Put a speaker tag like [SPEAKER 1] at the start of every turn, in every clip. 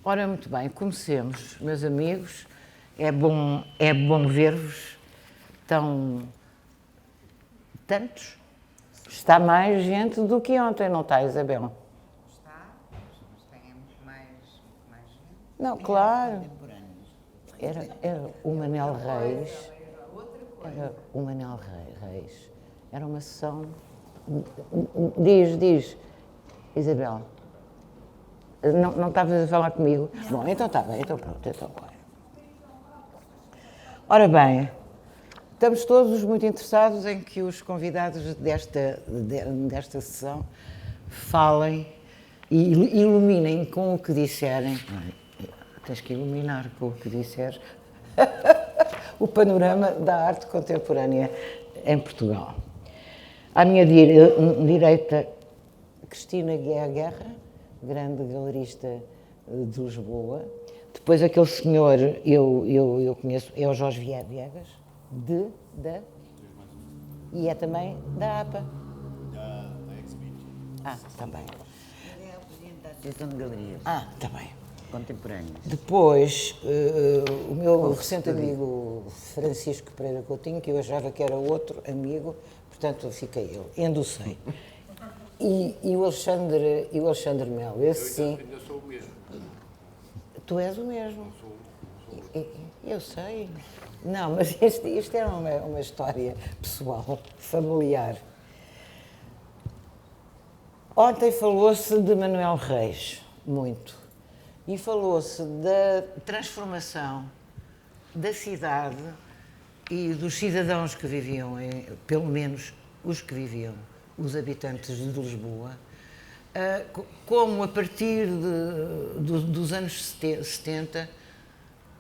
[SPEAKER 1] Ora, muito bem, comecemos, meus amigos. É bom ver-vos tão tantos. Está mais gente do que ontem, não está, Isabel?
[SPEAKER 2] Está, mas tenhamos mais gente.
[SPEAKER 1] Não, claro. Era o Manel Reis. Era o Manel Reis. Era uma sessão. Diz, Isabel. Não estavas a falar comigo? Não. Bom, então está bem, então pronto, então vai. Ora bem, estamos todos muito interessados em que os convidados desta sessão falem e iluminem com o que disserem. Tens que iluminar com o que disseres o panorama da arte contemporânea em Portugal. À minha direita, Cristina Guerra, grande galerista de Lisboa. Depois aquele senhor, eu conheço, é o Jorge Viegas, e é também da APA.
[SPEAKER 3] Da Exhibit.
[SPEAKER 1] Também.
[SPEAKER 2] Ele é o presidente da Associação de Galerias
[SPEAKER 1] Também.
[SPEAKER 2] Contemporâneas.
[SPEAKER 1] Depois, o meu recente amigo Francisco Pereira Coutinho, que eu achava que era outro amigo, portanto fiquei eu, endossei. E o Alexandre Melo, esse sim.
[SPEAKER 3] Eu ainda sou o mesmo.
[SPEAKER 1] Tu és o mesmo.
[SPEAKER 3] Sou.
[SPEAKER 1] Eu sei. Não, mas isto era uma história pessoal, familiar. Ontem falou-se de Manuel Reis, muito. E falou-se da transformação da cidade e dos cidadãos que viviam, pelo menos os que viviam, os habitantes de Lisboa, como a partir dos anos 70,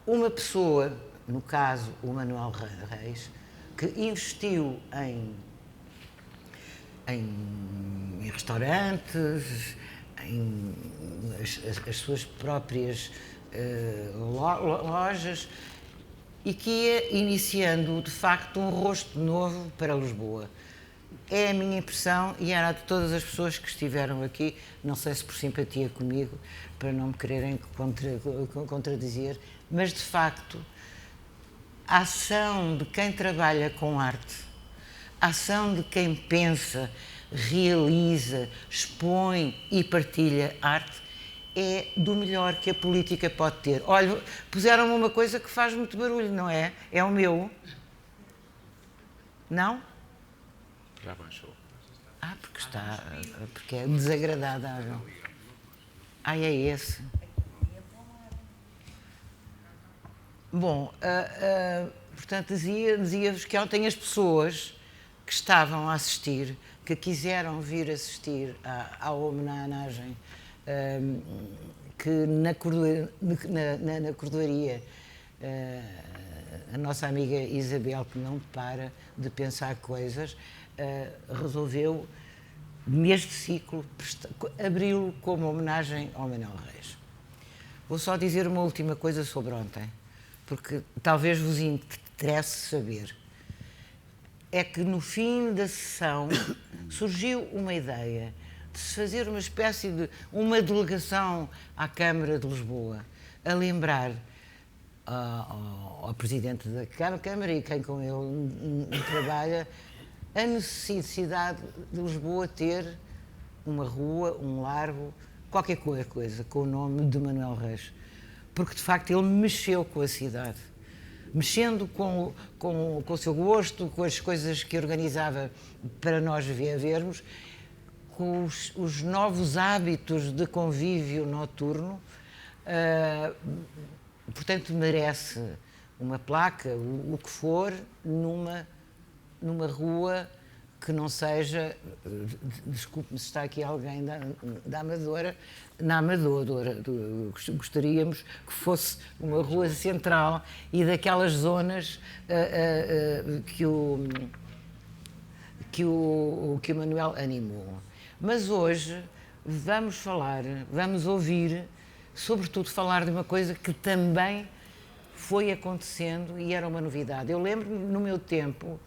[SPEAKER 1] uma pessoa, no caso o Manuel Reis, que investiu em restaurantes, em as suas próprias lojas, e que ia iniciando, de facto, um rosto novo para Lisboa. É a minha impressão e era de todas as pessoas que estiveram aqui, não sei se por simpatia comigo, para não me quererem contradizer, mas de facto a ação de quem trabalha com arte, a ação de quem pensa, realiza, expõe e partilha arte é do melhor que a política pode ter. Olha, puseram-me uma coisa que faz muito barulho, não é? É o meu. Não?
[SPEAKER 3] Já baixou.
[SPEAKER 1] Porque é desagradável. É esse. Bom, portanto, dizia-vos que ontem as pessoas que estavam a assistir, que quiseram vir assistir à homenagem que na cordoaria a nossa amiga Isabel, que não para de pensar coisas, resolveu, neste ciclo, abri-lo como homenagem ao Manuel Reis. Vou só dizer uma última coisa sobre ontem, porque talvez vos interesse saber. É que no fim da sessão surgiu uma ideia de se fazer uma espécie de uma delegação à Câmara de Lisboa, a lembrar ao Presidente da Câmara e quem com ele trabalha, a necessidade de Lisboa ter uma rua, um largo, qualquer coisa, com o nome de Manuel Reis. Porque, de facto, ele mexeu com a cidade. Mexendo com o seu gosto, com as coisas que organizava para nós vermos, com os novos hábitos de convívio noturno. Portanto, merece uma placa, o que for, numa rua que não seja, desculpe-me se está aqui alguém da Amadora, na Amadora, gostaríamos que fosse uma rua central e daquelas zonas que o Manuel animou. Mas hoje vamos ouvir, sobretudo falar de uma coisa que também foi acontecendo e era uma novidade. Eu lembro-me, no meu tempo,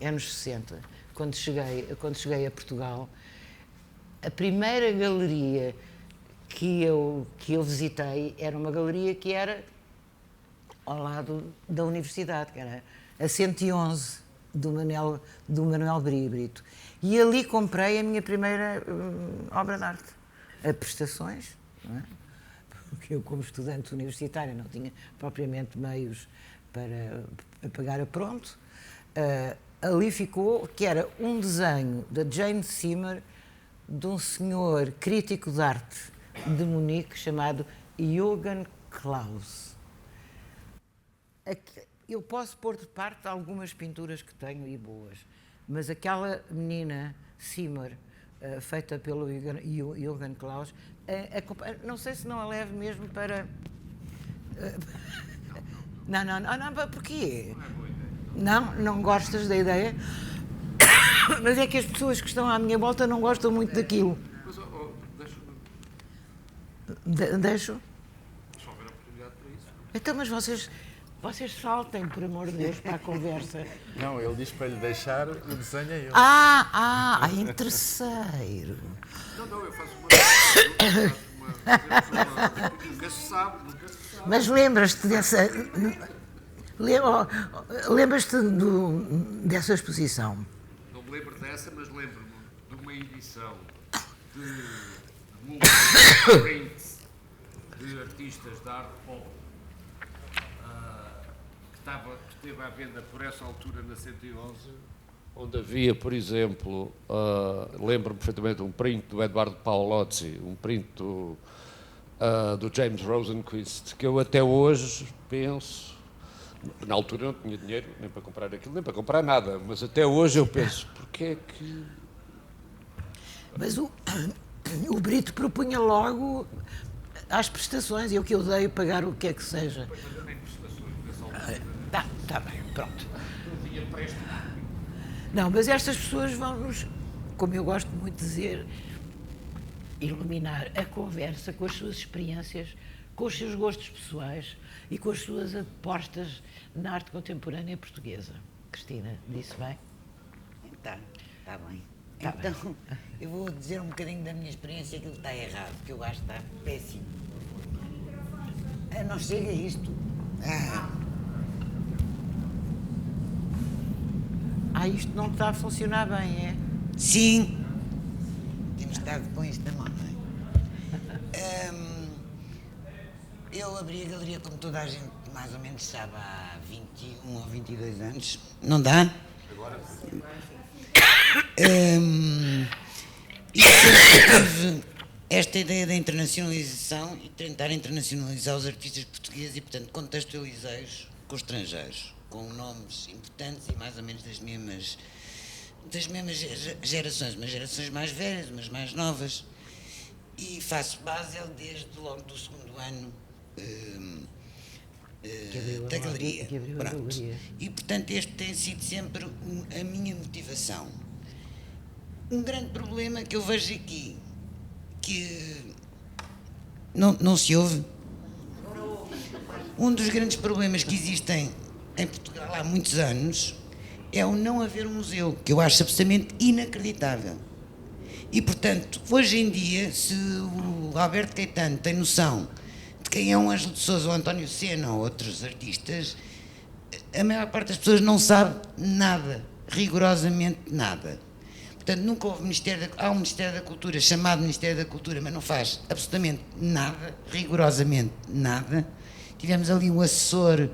[SPEAKER 1] anos 60, quando cheguei a Portugal, a primeira galeria que eu visitei era uma galeria que era ao lado da universidade, que era a 111 do Manuel Brito. E ali comprei a minha primeira obra de arte, a prestações, não é? Porque eu, como estudante universitária, não tinha propriamente meios para pagar a pronto. Ali ficou, que era um desenho da Jane Seymour, de um senhor crítico de arte de Munique chamado Johann Klaus. Eu posso pôr de parte algumas pinturas que tenho e boas, mas aquela menina Seymour, feita pelo Johann Klaus, não sei se não a leve mesmo para... Não, porquê? Não gostas da ideia? Mas é que as pessoas que estão à minha volta não gostam muito daquilo.
[SPEAKER 3] Mas,
[SPEAKER 1] Deixo?
[SPEAKER 3] só haver oportunidade para isso.
[SPEAKER 1] Então, mas vocês saltem, por amor de Deus, para a conversa.
[SPEAKER 4] Não, ele diz para lhe deixar o desenho a ele.
[SPEAKER 1] Em terceiro.
[SPEAKER 3] Não, eu faço nunca se sabe.
[SPEAKER 1] Mas lembras-te dessa... Lembras-te dessa exposição?
[SPEAKER 3] Não me lembro dessa, mas lembro-me de uma edição de prints de artistas da arte pop que esteve à venda por essa altura na 111, onde havia, por exemplo, lembro-me perfeitamente um print do Eduardo Paolozzi, um print do James Rosenquist, que eu até hoje penso, na altura não tinha dinheiro nem para comprar aquilo, nem para comprar nada, mas até hoje eu penso, porque é que...
[SPEAKER 1] Mas o Brito propunha logo às prestações, eu que odeio pagar o que é que seja. Tá bem, pronto. Não, mas estas pessoas vão-nos, como eu gosto muito de dizer, iluminar a conversa com as suas experiências, com os seus gostos pessoais e com as suas apostas na arte contemporânea portuguesa. Cristina, disse bem?
[SPEAKER 2] Está bem.
[SPEAKER 1] Tá bem.
[SPEAKER 2] Então, eu vou dizer um bocadinho da minha experiência, aquilo está errado, que eu acho que está péssimo. Não chega a isto.
[SPEAKER 1] Isto não está a funcionar bem, é?
[SPEAKER 2] Sim. Temos estado com isto na mão, não é? Eu abri a galeria, como toda a gente mais ou menos sabe, há 21 ou 22 anos. Não dá?
[SPEAKER 3] Agora sim.
[SPEAKER 2] E sempre tive esta ideia da internacionalização e tentar internacionalizar os artistas portugueses e, portanto, contextualizei-os com os estrangeiros, com nomes importantes e mais ou menos das mesmas gerações, umas gerações mais velhas, umas mais novas. E faço Basel desde logo do segundo ano da galeria. Pronto. E, portanto, este tem sido sempre a minha motivação. Um grande problema que eu vejo aqui, que não se ouve, um dos grandes problemas que existem em Portugal há muitos anos é o não haver um museu, que eu acho absolutamente inacreditável. E, portanto, hoje em dia, se o Alberto Caetano tem noção de quem é um Ângelo de Sousa ou António Sena ou outros artistas, a maior parte das pessoas não sabe nada, rigorosamente nada. Portanto, nunca houve há um Ministério da Cultura chamado Ministério da Cultura, mas não faz absolutamente nada, rigorosamente nada. Tivemos ali um assessor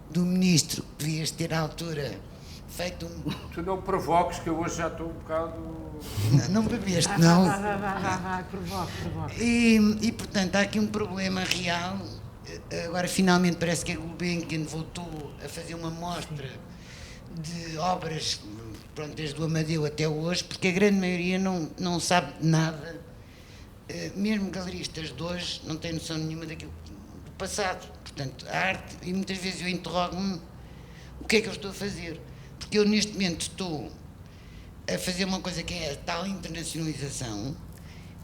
[SPEAKER 2] do ministro, que devias ter à altura feito um...
[SPEAKER 3] Tu não provoques, que eu hoje já estou um bocado...
[SPEAKER 2] Não bebeste, não.
[SPEAKER 1] Provoque.
[SPEAKER 2] E, portanto, há aqui um problema real. Agora, finalmente, parece que a Gulbenkian voltou a fazer uma mostra de obras, pronto, desde o Amadeu até hoje, porque a grande maioria não sabe nada. Mesmo galeristas de hoje não têm noção nenhuma daquilo do passado. Portanto, a arte, e muitas vezes eu interrogo-me o que é que eu estou a fazer. Porque eu, neste momento, estou a fazer uma coisa que é a tal internacionalização,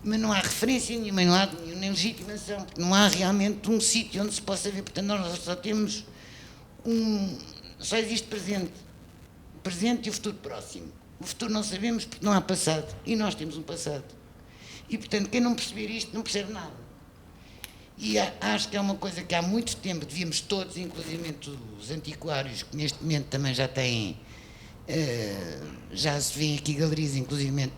[SPEAKER 2] mas não há referência nenhuma em lado nenhum, nem legitimação, porque não há realmente um sítio onde se possa ver. Portanto, nós só temos só existe presente e o futuro próximo. O futuro não sabemos porque não há passado, e nós temos um passado. E, portanto, quem não perceber isto não percebe nada. E acho que é uma coisa que há muito tempo devíamos todos, inclusive os antiquários, que neste momento também já têm, já se vêem aqui galerias, inclusive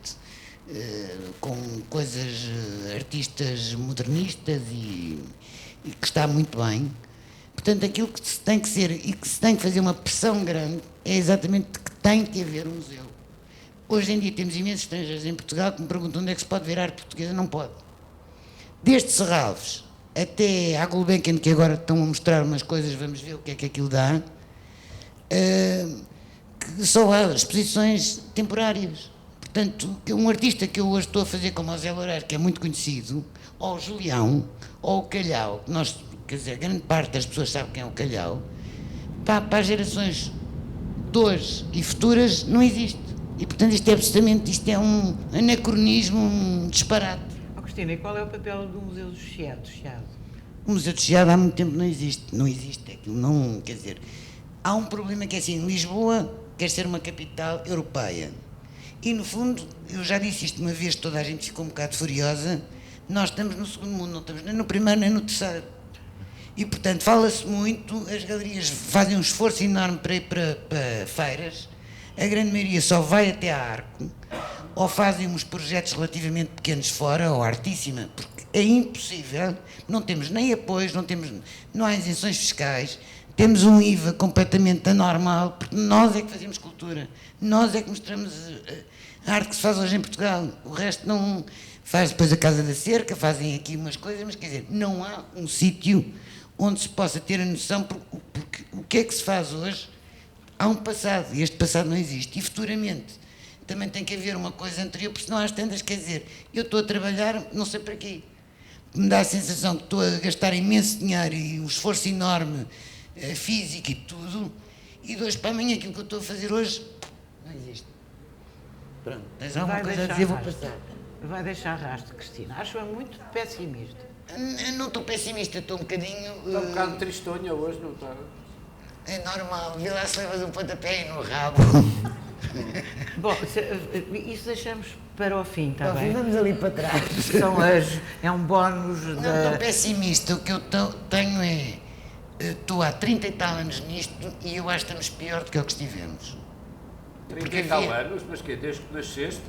[SPEAKER 2] com coisas, artistas modernistas e que está muito bem. Portanto, aquilo que se tem que ser e que se tem que fazer uma pressão grande é exatamente que tem que haver um museu. Hoje em dia temos imensos estrangeiros em Portugal que me perguntam onde é que se pode ver arte portuguesa. Não pode. Desde Serralves até à Gulbenkian, que agora estão a mostrar umas coisas, vamos ver o que é que aquilo dá, que só há exposições temporárias. Portanto, um artista que eu hoje estou a fazer, como o Zé Loureiro, que é muito conhecido, ou o Julião, ou o Calhau, que nós, quer dizer, grande parte das pessoas sabe quem é o Calhau, para as gerações de hoje e futuras não existe. E, portanto, isto é um anacronismo, um disparate.
[SPEAKER 1] Cristina, e qual é o papel do Museu do Chiado?
[SPEAKER 2] O Museu do Chiado há muito tempo não existe, aquilo não, quer dizer, há um problema que é assim, Lisboa quer ser uma capital europeia e no fundo, eu já disse isto uma vez, toda a gente ficou um bocado furiosa, nós estamos no segundo mundo, não estamos nem no primeiro nem no terceiro e portanto fala-se muito, as galerias fazem um esforço enorme para ir para feiras, a grande maioria só vai até à Arco ou fazem uns projetos relativamente pequenos fora, ou Artíssima, porque é impossível, não temos nem apoios, não há isenções fiscais, temos um IVA completamente anormal, porque nós é que fazemos cultura, nós é que mostramos a arte que se faz hoje em Portugal, o resto não faz depois a Casa da Cerca, fazem aqui umas coisas, mas quer dizer, não há um sítio onde se possa ter a noção, porque o que é que se faz hoje, há um passado, e este passado não existe, e futuramente também tem que haver uma coisa anterior, porque senão às tantas, quer dizer, eu estou a trabalhar, não sei para quê, me dá a sensação que estou a gastar imenso dinheiro e um esforço enorme físico e tudo, e de hoje para amanhã aquilo que eu estou a fazer hoje não existe. Pronto, tens alguma coisa a dizer, vou passar.
[SPEAKER 1] Vai deixar rastro, Cristina. Acho-a muito pessimista.
[SPEAKER 2] Não estou pessimista, estou um bocadinho...
[SPEAKER 3] Está um bocado tristonha hoje, não está?
[SPEAKER 2] É normal, vê lá se levas um pontapé aí no rabo.
[SPEAKER 1] Bom, isso deixamos para o fim, está bem?
[SPEAKER 2] Vamos ali para trás.
[SPEAKER 1] É um bónus
[SPEAKER 2] Não
[SPEAKER 1] da...
[SPEAKER 2] estou pessimista, o que eu tenho é... Estou há 30 e tal anos nisto e eu acho que estamos pior do que o que estivemos.
[SPEAKER 3] 30 e tal anos? Mas que desde que nasceste?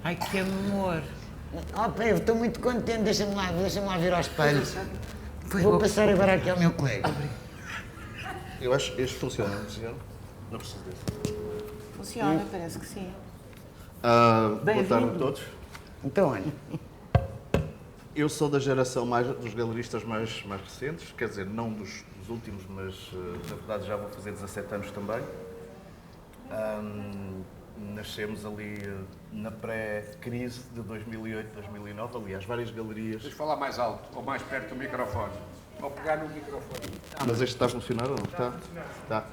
[SPEAKER 1] Ai, que amor!
[SPEAKER 2] Oh, Pedro, estou muito contente, deixa-me lá ver ao espelho. Vou passar agora aqui ao meu colega.
[SPEAKER 4] Eu acho que este funciona, não preciso desse.
[SPEAKER 1] Funciona, parece que sim.
[SPEAKER 4] Boa tarde a todos.
[SPEAKER 2] Então, olha.
[SPEAKER 4] Eu sou da geração dos galeristas mais recentes, quer dizer, não dos últimos, mas na verdade já vou fazer 17 anos também. Nascemos ali na pré-crise de 2008, 2009, aliás, várias galerias.
[SPEAKER 3] Tens de falar mais alto ou mais perto do microfone. Ou pegar no microfone.
[SPEAKER 4] Mas este está a funcionar ou não? Está? Está.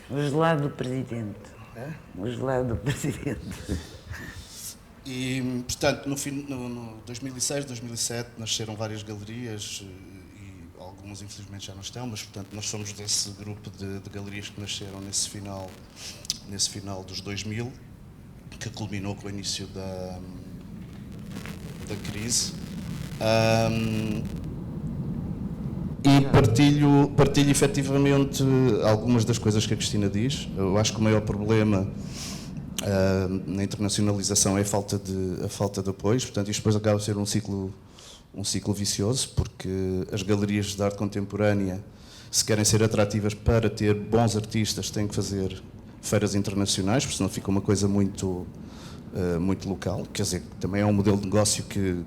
[SPEAKER 2] O gelado do presidente. O gelado do presidente.
[SPEAKER 5] E, portanto, no 2006, 2007, nasceram várias galerias e algumas, infelizmente, já não estão, mas, portanto, nós somos desse grupo de galerias que nasceram nesse final dos 2000, que culminou com o início da crise. E partilho efetivamente algumas das coisas que a Cristina diz. Eu acho que o maior problema na internacionalização é a falta de apoios, portanto isto depois acaba a ser um ciclo vicioso, porque as galerias de arte contemporânea, se querem ser atrativas para ter bons artistas, têm que fazer feiras internacionais, porque senão fica uma coisa muito local, quer dizer, também é um modelo de negócio que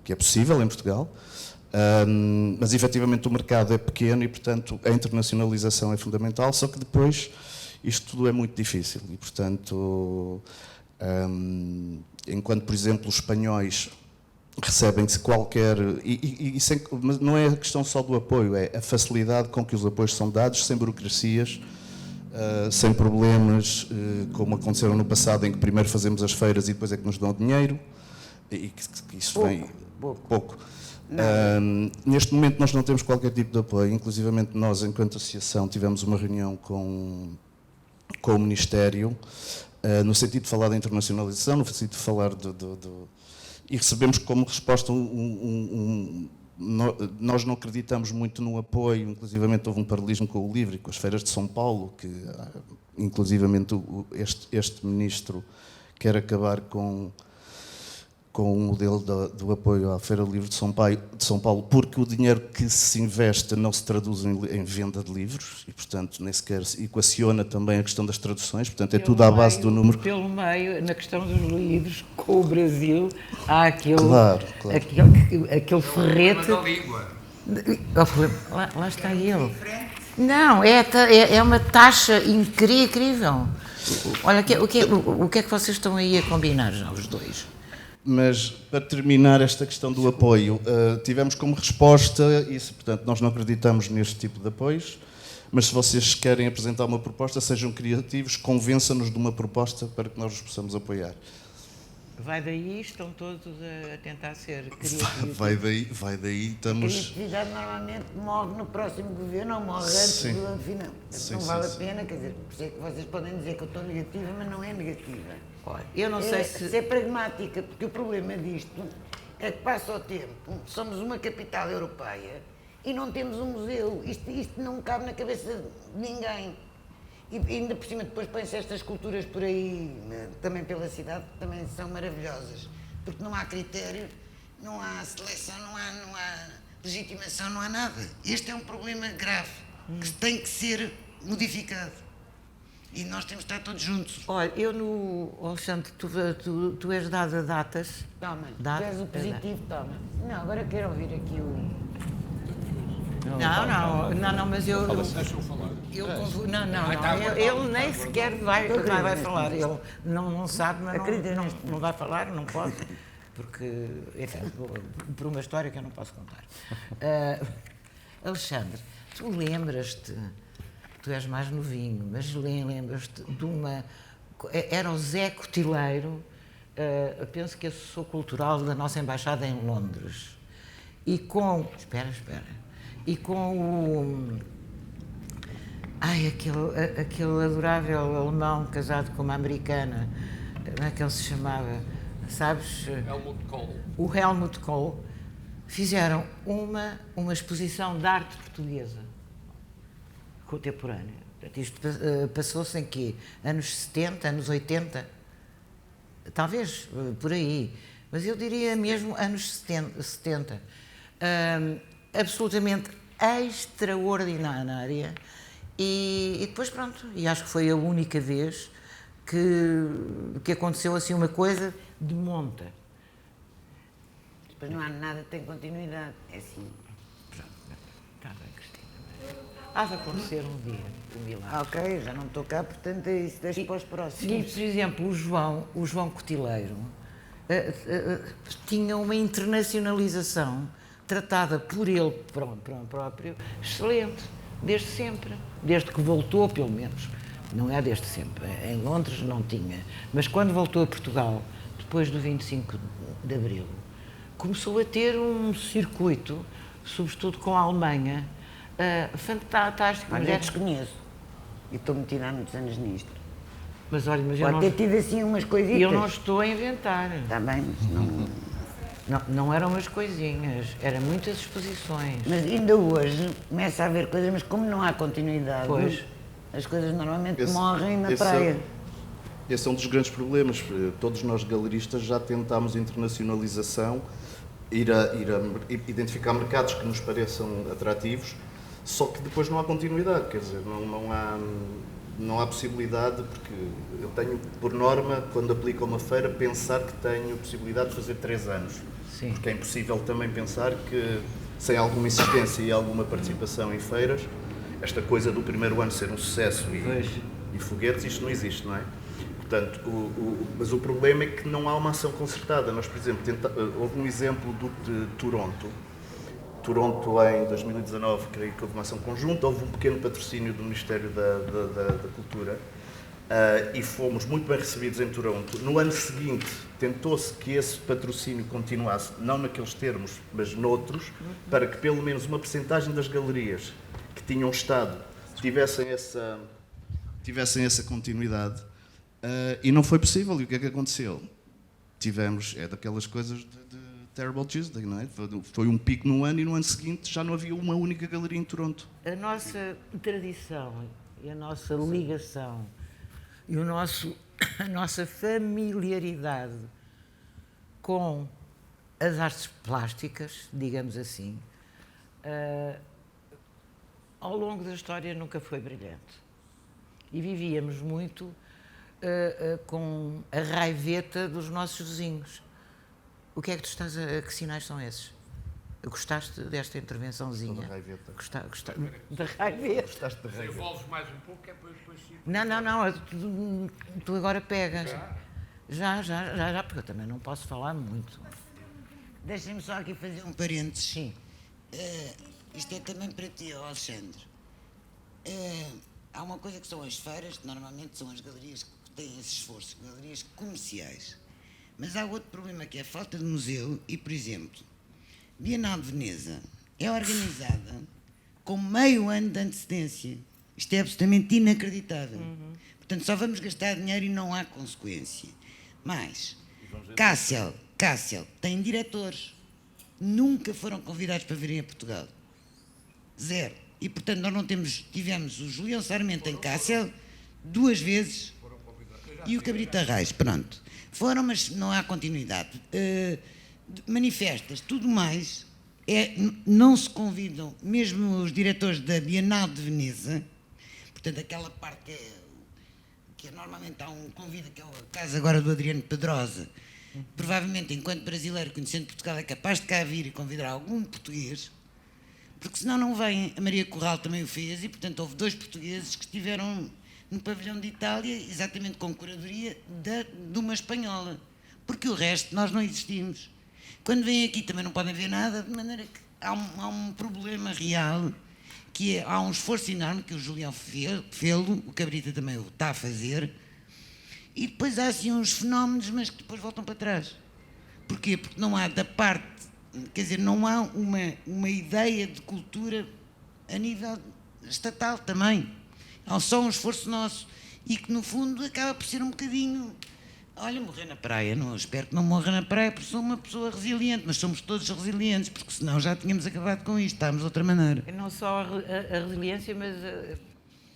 [SPEAKER 5] é possível em Portugal, mas efetivamente o mercado é pequeno e, portanto, a internacionalização é fundamental, só que depois isto tudo é muito difícil e, portanto, enquanto, por exemplo, os espanhóis recebem-se qualquer... mas não é a questão só do apoio, é a facilidade com que os apoios são dados, sem burocracias, sem problemas, como aconteceram no passado, em que primeiro fazemos as feiras e depois é que nos dão o dinheiro, e que isso vem pouco. Neste momento nós não temos qualquer tipo de apoio, inclusivamente nós, enquanto associação, tivemos uma reunião com com o Ministério, no sentido de falar da internacionalização, no sentido de falar e recebemos como resposta nós não acreditamos muito no apoio, inclusivamente houve um paralelismo com o LIVRE, com as feiras de São Paulo, que inclusivamente este ministro quer acabar com o modelo do apoio à Feira do Livro de São Paulo, porque o dinheiro que se investe não se traduz em venda de livros e, portanto, nem sequer se equaciona também a questão das traduções, portanto, é tudo à base do número.
[SPEAKER 1] Pelo meio, na questão dos livros, com o Brasil, há aquele,
[SPEAKER 5] Claro.
[SPEAKER 1] aquele ferrete. Lá está ele. Não, é uma taxa incrível. Olha, o que é que vocês estão aí a combinar já, os dois?
[SPEAKER 5] Mas, para terminar esta questão do apoio, tivemos como resposta isso, portanto, nós não acreditamos neste tipo de apoios, mas se vocês querem apresentar uma proposta, sejam criativos, convençam-nos de uma proposta para que nós os possamos apoiar.
[SPEAKER 1] Vai daí, estão todos a tentar ser criativos.
[SPEAKER 5] Vai daí, estamos...
[SPEAKER 2] A criatividade normalmente morre no próximo governo ou morre antes do ano final. Não vale a pena, quer dizer, por isso é que vocês podem dizer que eu estou negativa, mas não é negativa.
[SPEAKER 1] Olha, eu não sei
[SPEAKER 2] se é pragmática, porque o problema disto é que passa o tempo, somos uma capital europeia e não temos um museu. Isto não cabe na cabeça de ninguém. E ainda por cima depois põem-se estas esculturas por aí, também pela cidade, que também são maravilhosas, porque não há critério, não há seleção, não há legitimação, não há nada. Este é um problema grave, que tem que ser modificado. E nós temos de estar todos juntos.
[SPEAKER 1] Olha, Alexandre, tu és dado a datas.
[SPEAKER 2] Toma, tu és o positivo, toma. Não, agora quero ouvir aqui o...
[SPEAKER 1] Não, mas eu...
[SPEAKER 3] Deixa-o falar.
[SPEAKER 1] Ele nem sequer vai falar. Ele não sabe, mas não vai falar, não pode, porque, enfim, por uma história que eu não posso contar. Alexandre, tu lembras-te, tu és mais novinho, mas lembras-te de uma... Era o Zé Cotileiro, penso que assessor cultural da nossa embaixada em Londres, e com... Espera. E com o... aquele adorável alemão casado com uma americana, como é que ele se chamava? Sabes?
[SPEAKER 3] Helmut Kohl.
[SPEAKER 1] O Helmut Kohl. Fizeram uma exposição de arte portuguesa contemporânea. Isto passou-se em quê? Anos 70, anos 80? Talvez, por aí. Mas eu diria mesmo anos 70. Absolutamente extraordinária. E depois, pronto, e acho que foi a única vez que aconteceu assim uma coisa de monta.
[SPEAKER 2] Depois não há nada que tem continuidade, é assim.
[SPEAKER 1] Pronto, está bem, Cristina. Há de acontecer um dia, um milagre.
[SPEAKER 2] Ok, já não estou cá, portanto é isso, deixo para os próximos.
[SPEAKER 1] E, por exemplo, o João Cotileiro tinha uma internacionalização tratada por ele próprio excelente. Desde sempre, desde que voltou, pelo menos, não é desde sempre, em Londres não tinha, mas quando voltou a Portugal, depois do 25 de Abril, começou a ter um circuito, sobretudo com a Alemanha, fantástico.
[SPEAKER 2] Mas eu desconheço, e estou metida há muitos anos nisto.
[SPEAKER 1] Mas olha, mas eu
[SPEAKER 2] pode ter tido assim umas coisitas.
[SPEAKER 1] Eu não estou a inventar.
[SPEAKER 2] Está bem, mas não...
[SPEAKER 1] Não eram umas coisinhas, eram muitas exposições.
[SPEAKER 2] Mas ainda hoje começa a haver coisas, mas como não há continuidade,
[SPEAKER 1] pois.
[SPEAKER 2] As coisas normalmente morrem na praia.
[SPEAKER 5] Esse é um dos grandes problemas. Todos nós galeristas já tentámos internacionalização, ir a identificar mercados que nos pareçam atrativos, só que depois não há continuidade, quer dizer, não há possibilidade, porque eu tenho, por norma, quando aplico a uma feira, pensar que tenho possibilidade de fazer 3 anos.
[SPEAKER 1] Sim.
[SPEAKER 5] Porque é impossível também pensar que, sem alguma insistência e alguma participação em feiras, esta coisa do primeiro ano ser um sucesso e foguetes, isto não existe, não é? Portanto, mas o problema é que não há uma ação concertada. Nós, por exemplo, houve um exemplo de Toronto, em 2019, creio que houve uma ação conjunta, houve um pequeno patrocínio do Ministério da Cultura e fomos muito bem recebidos em Toronto. No ano seguinte, tentou-se que esse patrocínio continuasse, não naqueles termos, mas noutros, para que pelo menos uma percentagem das galerias que tinham estado tivessem tivessem essa continuidade. E não foi possível. E o que é que aconteceu? Tivemos, é daquelas coisas de Terrible Tuesday, não é? Foi um pico num ano e no ano seguinte já não havia uma única galeria em Toronto.
[SPEAKER 1] A nossa tradição e a nossa ligação e a nossa familiaridade com as artes plásticas, digamos assim, ao longo da história nunca foi brilhante. E vivíamos muito com a raiveta dos nossos vizinhos. O que é que tu estás que sinais são esses? Gostaste desta intervençãozinha?
[SPEAKER 5] Da raiveta.
[SPEAKER 1] Da raiveta.
[SPEAKER 5] Gostaste da raiveta?
[SPEAKER 3] Envolves mais um pouco, é para depois...
[SPEAKER 1] Não, tu agora pegas. Já, porque eu também não posso falar muito.
[SPEAKER 2] Deixem-me só aqui fazer um parênteses.
[SPEAKER 1] Sim.
[SPEAKER 2] Isto é também para ti, Alexandre. Há uma coisa que são as feiras, que normalmente são as galerias que têm esse esforço, galerias comerciais. Mas há outro problema, que é a falta de museu e, por exemplo, Bienal de Veneza é organizada com meio ano de antecedência. Isto é absolutamente inacreditável. Portanto, só vamos gastar dinheiro e não há consequência. Mas, Cássio tem diretores. Nunca foram convidados para virem a Portugal. Zero. E, portanto, nós não tivemos o Julião Sarmento em Cássio 2 vezes e o Cabrita Reis. Pronto. Foram, mas não há continuidade. Manifestas, tudo mais, não se convidam, mesmo os diretores da Bienal de Veneza, portanto, aquela parte que normalmente há um convite, que é o caso agora do Adriano Pedrosa, provavelmente, enquanto brasileiro, conhecendo Portugal, é capaz de cá vir e convidar algum português, porque senão não vem. A Maria Corral também o fez, e, portanto, houve 2 portugueses que estiveram no pavilhão de Itália, exatamente com curadoria de uma espanhola, porque o resto nós não existimos. Quando vêm aqui também não podem ver nada, de maneira que há um problema real, que há um esforço enorme que o Julião fê-lo, o Cabrita também o está a fazer, e depois há assim uns fenómenos, mas que depois voltam para trás. Porquê? Porque não há da parte, quer dizer, não há uma ideia de cultura a nível estatal também. Há só um esforço nosso e que, no fundo, acaba por ser um bocadinho... Olha, morrer na praia, não, espero que não morra na praia porque sou uma pessoa resiliente, mas somos todos resilientes, porque senão já tínhamos acabado com isto, estávamos de outra maneira.
[SPEAKER 1] Não só a resiliência, mas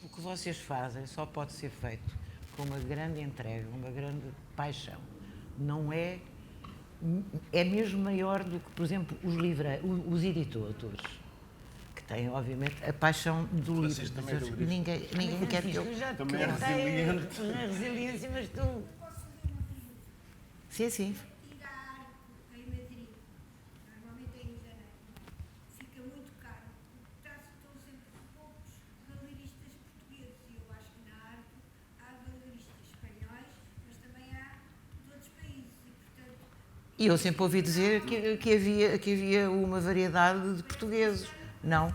[SPEAKER 1] o que vocês fazem só pode ser feito com uma grande entrega, uma grande paixão. Não é... É mesmo maior do que, por exemplo, os editores, que têm, obviamente, a paixão do livro. Ninguém quer que eu...
[SPEAKER 4] Também é resiliente.
[SPEAKER 2] Não é resiliência, mas tu...
[SPEAKER 1] Sim.
[SPEAKER 6] Em Madrid, normalmente é em janeiro, fica muito caro, porque estão sempre poucos galeristas portugueses, e eu acho que na arte há galeristas espanhóis, mas também há de outros países, e portanto...
[SPEAKER 1] E eu sempre ouvi dizer que havia uma variedade de portugueses, não?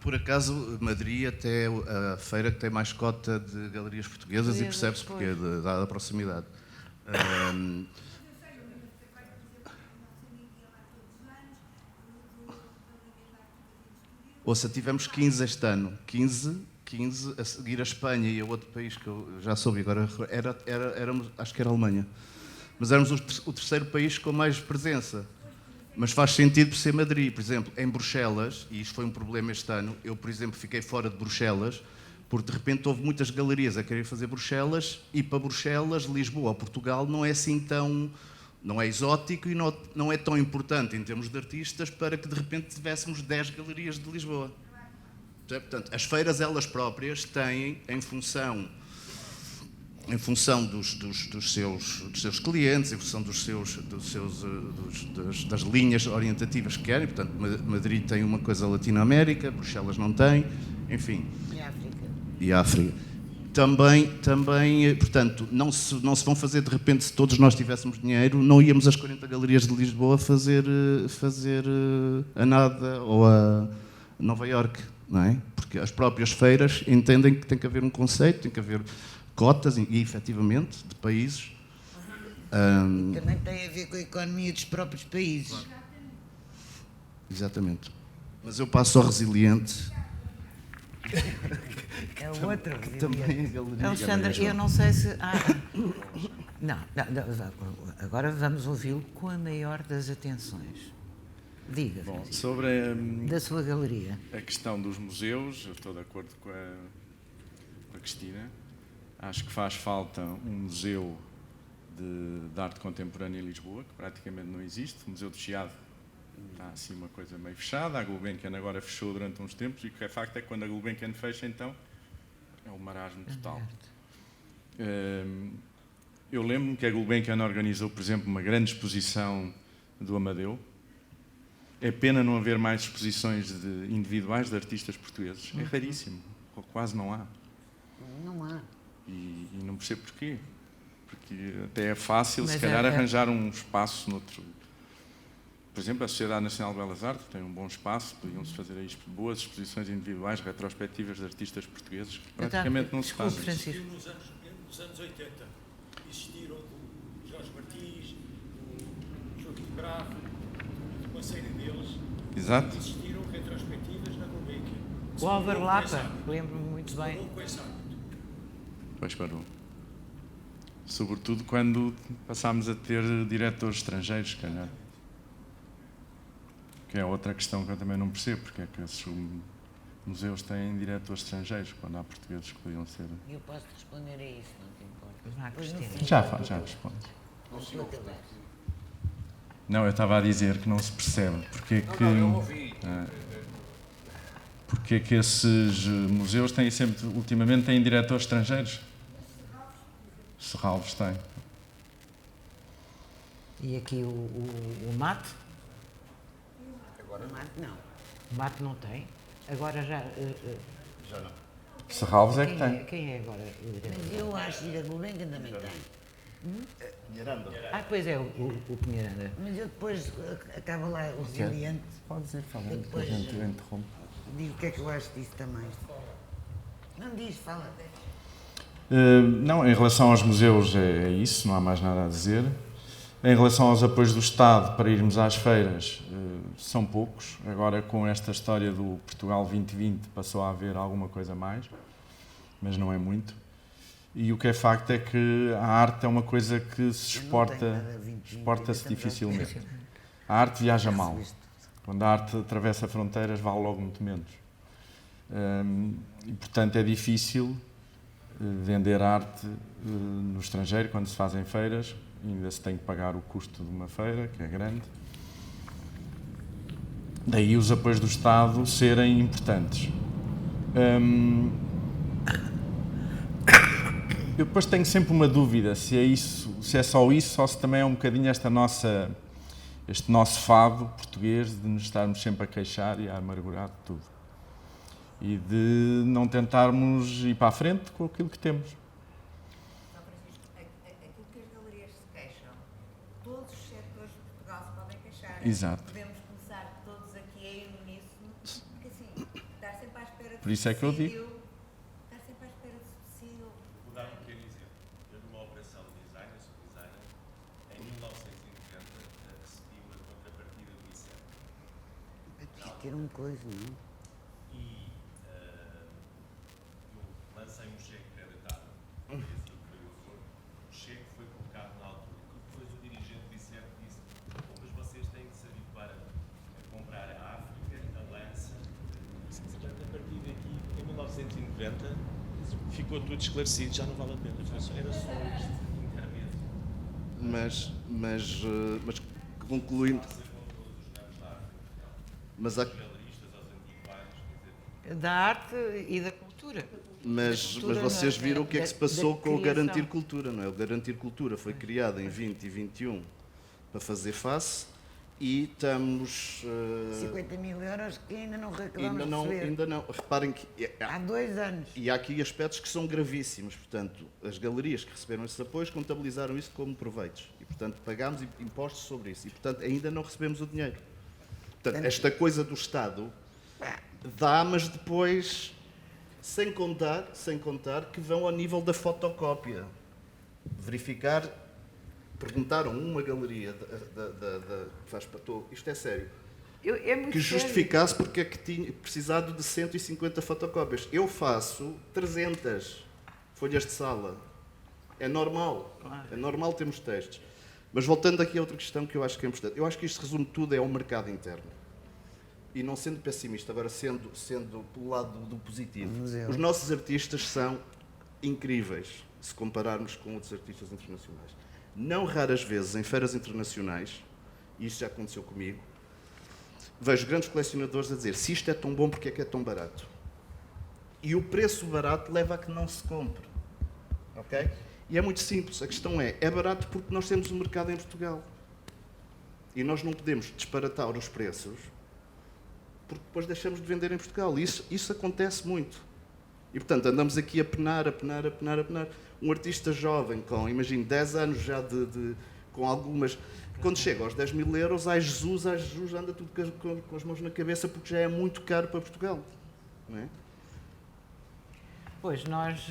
[SPEAKER 5] Por acaso, Madrid até a feira que tem mais cota de galerias portuguesas e percebe-se porque, dada a proximidade. Ouça, tivemos 15 este ano. 15 a seguir a Espanha e a outro país que eu já soube agora, éramos, acho que era a Alemanha. Mas éramos o terceiro país com mais presença. Mas faz sentido por ser Madrid. Por exemplo, em Bruxelas, e isto foi um problema este ano, eu, por exemplo, fiquei fora de Bruxelas, porque de repente houve muitas galerias a querer fazer Bruxelas, e para Bruxelas, Lisboa ou Portugal não é assim tão... não é exótico e não é tão importante em termos de artistas para que de repente tivéssemos 10 galerias de Lisboa. Portanto, as feiras elas próprias têm, em função dos seus clientes, em função das linhas orientativas que querem. Portanto, Madrid tem uma coisa Latinoamérica, Bruxelas não tem, enfim. E África. Também, portanto, não se vão fazer de repente, se todos nós tivéssemos dinheiro, não íamos às 40 galerias de Lisboa fazer a Nada ou a Nova Iorque, não é? Porque as próprias feiras entendem que tem que haver um conceito, tem que haver cotas, e efetivamente, de países.
[SPEAKER 2] Também tem a ver com a economia dos próprios países.
[SPEAKER 5] Exatamente. Mas eu passo ao Resiliente.
[SPEAKER 1] É o outro.
[SPEAKER 5] Também a galeria.
[SPEAKER 1] Alexandre, eu não sei se... Não, agora vamos ouvi-lo com a maior das atenções. Diga,
[SPEAKER 7] Bom,
[SPEAKER 1] Francisco,
[SPEAKER 7] sobre
[SPEAKER 1] da sua galeria.
[SPEAKER 7] a questão dos museus, eu estou de acordo com a Cristina. Acho que faz falta um museu de arte contemporânea em Lisboa, que praticamente não existe. O Museu do Chiado está assim uma coisa meio fechada. A Gulbenkian agora fechou durante uns tempos, e o que é facto é que quando a Gulbenkian fecha, então, é um marasmo total. Eu lembro-me que a Gulbenkian organizou, por exemplo, uma grande exposição do Amadeu. É pena não haver mais exposições individuais de artistas portugueses. É raríssimo, ou quase não há.
[SPEAKER 2] Não há.
[SPEAKER 7] E não percebo porquê. Porque até é fácil,
[SPEAKER 1] Mas
[SPEAKER 7] se calhar, arranjar um espaço noutro. Por exemplo, a Sociedade Nacional de Belas Artes tem um bom espaço, podiam-se fazer aí boas exposições individuais, retrospectivas de artistas portugueses, que praticamente não se
[SPEAKER 1] Desculpe,
[SPEAKER 7] fazem.
[SPEAKER 1] Francisco.
[SPEAKER 8] Nos anos 80 existiram o Jorge Martins, o Joaquim Bravo, uma série deles.
[SPEAKER 7] Exato.
[SPEAKER 8] Existiram retrospectivas na Gulbenkian.
[SPEAKER 1] O Álvaro Lapa, lembro-me muito bem.
[SPEAKER 8] Parou com esse hábito.
[SPEAKER 7] Pois parou. Sobretudo quando passámos a ter diretores estrangeiros, se calhar. Que é outra questão que eu também não percebo, porque é que esses museus têm diretores estrangeiros, quando há portugueses que podiam ser...
[SPEAKER 2] Eu posso responder a isso, não te importa.
[SPEAKER 1] Vá, Cristina.
[SPEAKER 7] Já respondo. Não, eu estava a dizer que não se percebe porque é que esses museus têm sempre, ultimamente, têm diretores estrangeiros. Serralves tem.
[SPEAKER 1] E aqui o Mate?
[SPEAKER 2] Não.
[SPEAKER 1] O Mate não tem. Agora já...
[SPEAKER 7] Serralves é que tem.
[SPEAKER 1] Quem é agora o diretor?
[SPEAKER 2] Mas eu acho que a Gulbenkian também tem.
[SPEAKER 4] Pinheiranda.
[SPEAKER 1] Pois é, o Pinheiranda.
[SPEAKER 2] Mas eu depois acaba lá o Resiliente.
[SPEAKER 7] Pode ir falando,
[SPEAKER 2] Depois-
[SPEAKER 7] a gente interrompe.
[SPEAKER 2] Digo o que é que eu acho disso também. Não diz, fala.
[SPEAKER 7] Não, em relação aos museus é isso, não há mais nada a dizer. Em relação aos apoios do Estado para irmos às feiras, são poucos. Agora, com esta história do Portugal 2020, passou a haver alguma coisa mais, mas não é muito. E o que é facto é que a arte é uma coisa que se exporta-se dificilmente. A arte viaja mal. Quando a arte atravessa fronteiras, vale logo muito menos. E, portanto, é difícil vender arte no estrangeiro quando se fazem feiras. Ainda se tem que pagar o custo de uma feira, que é grande. Daí os apoios do Estado serem importantes. Eu depois tenho sempre uma dúvida se é isso, se é só isso ou se também é um bocadinho este nosso fado português de nos estarmos sempre a queixar e a amargurar de tudo. E de não tentarmos ir para a frente com aquilo que temos.
[SPEAKER 9] São Francisco, aquilo que as galerias se queixam, todos os setores de Portugal se podem queixar.
[SPEAKER 7] Exato.
[SPEAKER 9] Podemos começar todos aqui a ir uníssono, porque assim, estar sempre à espera de
[SPEAKER 7] Por isso é que eu digo.
[SPEAKER 9] subsídio, estar sempre à espera de subsídio.
[SPEAKER 10] Vou dar um pequeno exemplo. Eu, numa operação de design, eu sou designer, em 1990 recebi uma contrapartida do ICEP.
[SPEAKER 2] Ter um coisa, não?
[SPEAKER 10] E eu lancei um cheque pré-datado, esse foi o acordo. O cheque foi colocado na altura. Depois o dirigente do ICEP disse: mas vocês têm que se habituar a comprar a África, a lança. Portanto, a partir daqui, em 1990, ficou tudo esclarecido, já não vale a pena. Era só isto, inteiramente.
[SPEAKER 4] Mas concluindo. Mas há,
[SPEAKER 1] Da arte e da cultura.
[SPEAKER 4] Mas vocês viram o que é que se passou com o Garantir Cultura, não é? O Garantir Cultura foi criado em 20 e 21 para fazer face e estamos...
[SPEAKER 2] 50 mil euros que ainda não acabamos de receber.
[SPEAKER 4] ainda não. Reparem que...
[SPEAKER 2] Há 2 anos.
[SPEAKER 4] E há aqui aspectos que são gravíssimos. Portanto, as galerias que receberam esses apoios contabilizaram isso como proveitos. E, portanto, pagámos impostos sobre isso. E, portanto, ainda não recebemos o dinheiro. Portanto, esta coisa do Estado dá, mas depois, sem contar que vão ao nível da fotocópia. Verificar, perguntaram uma galeria, isto é sério,
[SPEAKER 1] É muito
[SPEAKER 4] que
[SPEAKER 1] sério.
[SPEAKER 4] justificasse porque é que tinha precisado de 150 fotocópias. Eu faço 300 folhas de sala. É normal. É normal termos textos. Mas voltando aqui a outra questão que eu acho que é importante. Eu acho que isto resume tudo ao mercado interno. E não sendo pessimista, agora sendo pelo lado do positivo. Os nossos artistas são incríveis, se compararmos com outros artistas internacionais. Não raras vezes, em feiras internacionais, e isto já aconteceu comigo, vejo grandes colecionadores a dizer: se isto é tão bom, porque é que é tão barato? E o preço barato leva a que não se compre. Ok? E é muito simples. A questão é barato porque nós temos um mercado em Portugal. E nós não podemos disparatar os preços porque depois deixamos de vender em Portugal. Isso acontece muito. E, portanto, andamos aqui a penar. Um artista jovem, com, imagino, 10 anos já com algumas... Quando chega aos 10 mil euros, ai Jesus, anda tudo com as mãos na cabeça, porque já é muito caro para Portugal. Não é?
[SPEAKER 1] Pois, nós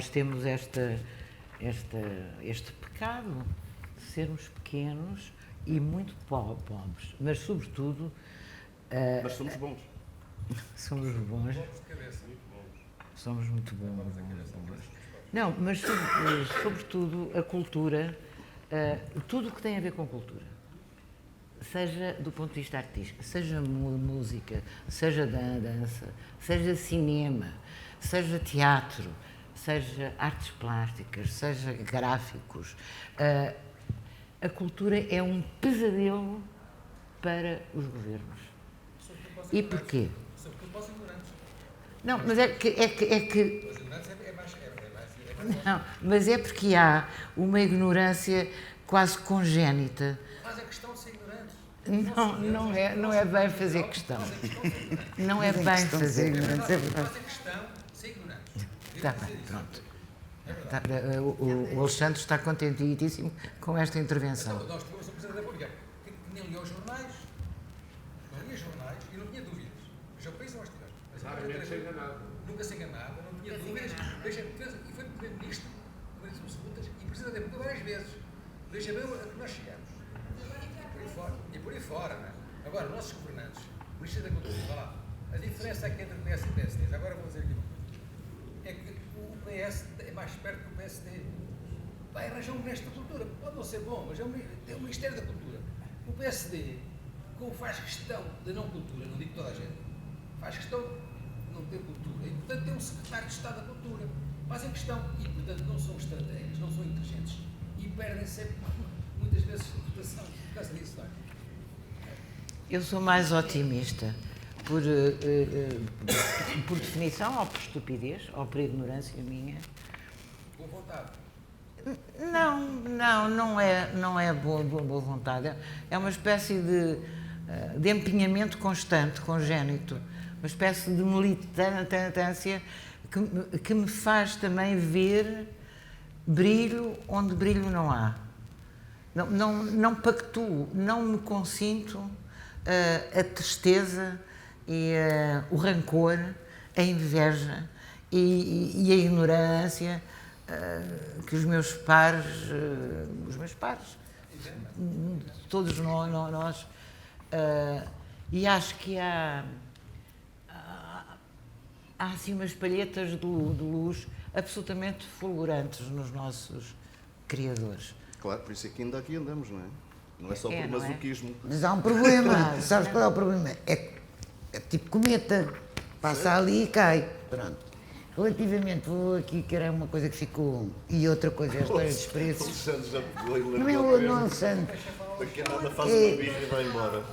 [SPEAKER 1] temos este pecado de sermos pequenos e muito pobres, mas, sobretudo...
[SPEAKER 4] Mas somos bons.
[SPEAKER 1] Somos bons. Somos muito bons. Não, mas sobretudo a cultura, tudo o que tem a ver com cultura, seja do ponto de vista artístico, seja música, seja dança, seja cinema, seja teatro, seja artes plásticas, seja gráficos, a cultura é um pesadelo para os governos. E porquê? Não, mas é que não, mas é porque há uma ignorância quase congénita.
[SPEAKER 11] Faz a questão de ser ignorantes.
[SPEAKER 1] Não é bem fazer questão. Não é bem fazer ignorantes. É verdade.
[SPEAKER 11] Faz a questão de ser ignorantes.
[SPEAKER 1] Está bem, pronto. O Alexandre está contentíssimo com esta intervenção.
[SPEAKER 11] Nós tivemos a Presidente da República que nem lia os jornais, e não tinha dúvidas. Já o país nós tivemos. Nunca se enganava, não tinha dúvidas. E foi Primeiro-Ministro, Primeiro-Ministro Segundas e Presidente da República várias vezes. Deixa bem a que nós chegamos. E por aí fora, não é? Agora, os nossos governantes, o Ministro da Cultura, vá lá, a diferença aqui entre o PS e o PSD, agora vou dizer aqui uma coisa, é que o PS é mais perto que o PSD. Vai arranjar um Ministro da Cultura, pode não ser bom, mas é o Ministério da Cultura. O PSD, como faz questão da não cultura, não digo toda a gente, faz questão de não ter cultura, e portanto tem um secretário de Estado da Cultura. Fazem questão, e portanto não são estratégicos, não são inteligentes, e perdem sempre, muitas vezes, reputação por causa disso, não é?
[SPEAKER 1] Eu sou mais otimista, por definição, ou por estupidez, ou por ignorância minha.
[SPEAKER 11] Boa vontade.
[SPEAKER 1] Não é boa vontade. É uma espécie de empenhamento constante, congénito, uma espécie de militância que me faz também ver brilho onde brilho não há. Não pactuo, não me consinto a tristeza e o rancor, a inveja e a ignorância que os meus pares, todos nós, e acho que há assim umas palhetas de luz absolutamente fulgurantes nos nossos criadores.
[SPEAKER 4] Claro, por isso é que ainda aqui andamos, não é? Não é só por masoquismo.
[SPEAKER 2] Mas há um problema, sabes qual é o problema? É tipo cometa, passa ali e cai, pronto. Relativamente, vou aqui, que era uma coisa que ficou, e outra coisa é a história dos preços.
[SPEAKER 4] Alexandre já pegou e
[SPEAKER 2] Não é o Alexandre.
[SPEAKER 4] Daqui a nada faz uma birra e vai embora.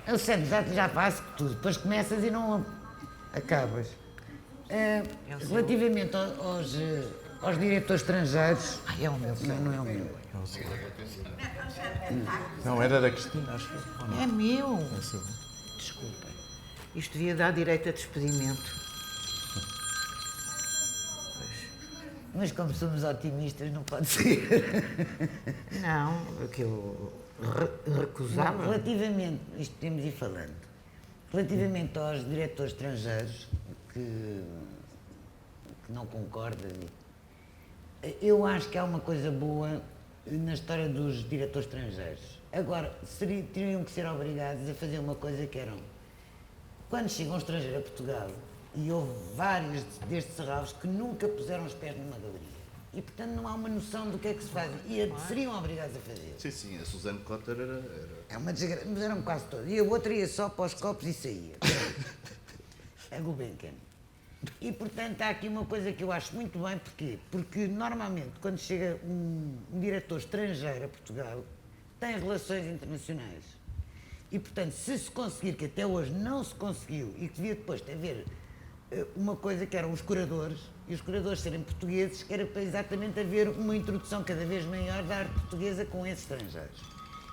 [SPEAKER 2] Alexandre, já faço tudo, depois começas e não acabas. Relativamente aos diretores estrangeiros...
[SPEAKER 1] É o meu.
[SPEAKER 2] Não é o meu.
[SPEAKER 7] Não, era da Cristina, acho.
[SPEAKER 1] É meu. Desculpa. Isto devia dar direito a despedimento.
[SPEAKER 2] Mas como somos otimistas, não pode ser.
[SPEAKER 1] Não, que eu recusava.
[SPEAKER 2] Relativamente, isto temos de ir falando, relativamente aos diretores estrangeiros que não concordam, eu acho que há uma coisa boa na história dos diretores estrangeiros. Agora, teriam que ser obrigados a fazer uma coisa que eram, quando chegam um estrangeiro a Portugal, e houve vários destes sarrafos que nunca puseram os pés numa galeria. E, portanto, não há uma noção do que é que se faz. E seriam obrigados a fazer.
[SPEAKER 4] Sim, sim, a Suzanne Cotter era...
[SPEAKER 2] É uma desgraça, mas eram quase todos. E a outra ia só para os copos e saía. A Gulbenkian. E, portanto, há aqui uma coisa que eu acho muito bem. Porquê? Porque, normalmente, quando chega um diretor estrangeiro a Portugal, tem relações internacionais. E, portanto, se conseguir, que até hoje não se conseguiu, e que devia depois haver uma coisa que eram os curadores, e os curadores serem portugueses, que era para exatamente haver uma introdução cada vez maior da arte portuguesa com esses estrangeiros.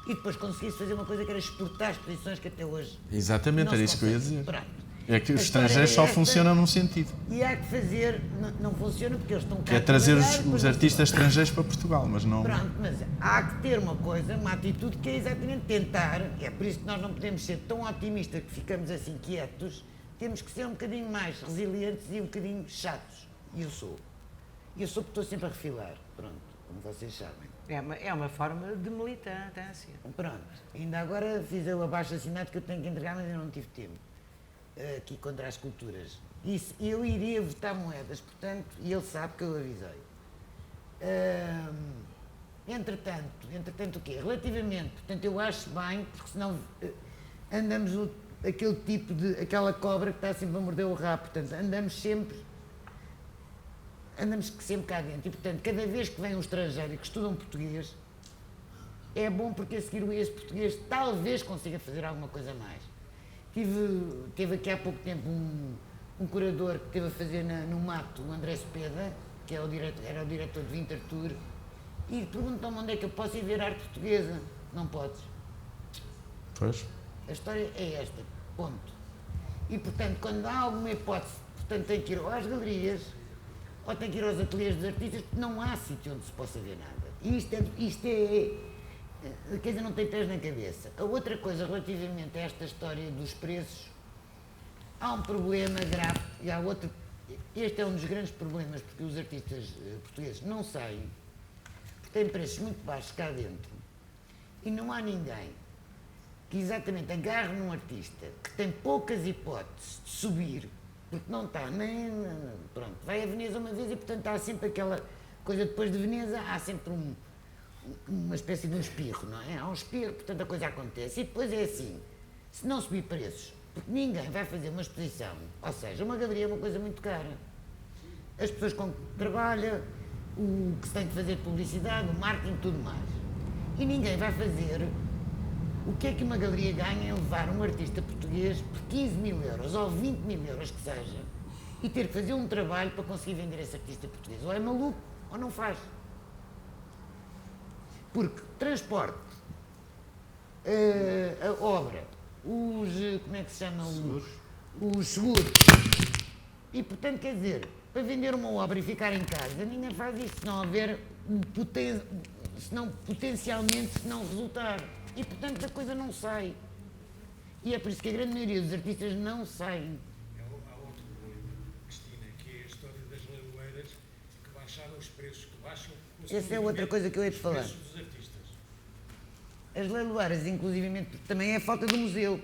[SPEAKER 2] E depois conseguisse fazer uma coisa que era exportar exposições que até hoje
[SPEAKER 7] Exatamente,
[SPEAKER 2] não
[SPEAKER 7] era
[SPEAKER 2] se
[SPEAKER 7] isso que eu ia
[SPEAKER 2] consegue.
[SPEAKER 7] dizer.
[SPEAKER 2] Pronto.
[SPEAKER 7] É que os
[SPEAKER 2] A história
[SPEAKER 7] estrangeiros
[SPEAKER 2] é
[SPEAKER 7] só
[SPEAKER 2] esta,
[SPEAKER 7] funcionam num sentido,
[SPEAKER 2] e há que fazer, não funciona porque eles estão cá
[SPEAKER 7] que é
[SPEAKER 2] a
[SPEAKER 7] trazer
[SPEAKER 2] trabalhar,
[SPEAKER 7] os
[SPEAKER 2] depois
[SPEAKER 7] artistas estrangeiros para Portugal, mas não...
[SPEAKER 2] Pronto, mas há que ter uma coisa, uma atitude que é exatamente tentar, é por isso que nós não podemos ser tão otimistas que ficamos assim quietos, temos que ser um bocadinho mais resilientes e um bocadinho chatos. E eu sou. Eu sou porque estou sempre a refilar, pronto, como vocês sabem.
[SPEAKER 1] É uma forma de militância.
[SPEAKER 2] Pronto, ainda agora fiz o abaixo-assinado que eu tenho que entregar, mas eu não tive tempo. Aqui contra as culturas. Isso, eu iria votar moedas, portanto, e ele sabe que eu avisei. Entretanto o quê? Relativamente, portanto, eu acho bem, porque senão andamos aquele tipo de, aquela cobra que está sempre a morder o rabo, portanto, andamos sempre cá dentro. E, portanto, cada vez que vem um estrangeiro e que estuda um português, é bom porque a seguir esse português talvez consiga fazer alguma coisa mais. Teve aqui há pouco tempo um curador que esteve a fazer no Mato, o André Cepeda, que era o diretor de Winterthur, e perguntam-me onde é que eu posso ir ver arte portuguesa. Não podes.
[SPEAKER 7] Pois.
[SPEAKER 2] A história é esta, ponto. E, portanto, quando há alguma hipótese, portanto, tem que ir ou às galerias, ou tem que ir aos ateliês dos artistas, porque não há sítio onde se possa ver nada. E isto é quer dizer, não tem pés nem cabeça. A outra coisa, relativamente a esta história dos preços, há um problema grave, e há outro, este é um dos grandes problemas, porque os artistas portugueses não saem, porque têm preços muito baixos cá dentro, e não há ninguém que exatamente agarre num artista que tem poucas hipóteses de subir, porque não está nem... Pronto, vai a Veneza uma vez e, portanto, há sempre aquela coisa, depois de Veneza, há sempre uma espécie de um espirro, não é? Há um espirro, portanto, a coisa acontece. E depois é assim, se não subir preços, porque ninguém vai fazer uma exposição, ou seja, uma galeria é uma coisa muito cara. As pessoas com que trabalha, o que se tem que fazer de publicidade, o marketing, tudo mais. E ninguém vai fazer... O que é que uma galeria ganha em levar um artista português por 15 mil euros ou 20 mil euros que seja e ter que fazer um trabalho para conseguir vender esse artista português? Ou é maluco ou não faz. Porque transporte, a obra, como é que se chama? Os seguros. E, portanto, quer dizer, para vender uma obra e ficar em casa, ninguém faz isso, se não houver potencialmente, se não resultar. E, portanto, a coisa não sai. E é por isso que a grande maioria dos artistas não saem.
[SPEAKER 11] Há outro problema, Cristina, que é a história das leiloeiras que baixaram os preços, que baixam...
[SPEAKER 2] Essa é outra coisa que eu ia te falar.
[SPEAKER 11] Os preços dos artistas.
[SPEAKER 2] As leiloeiras, inclusivamente, porque também é a falta do museu.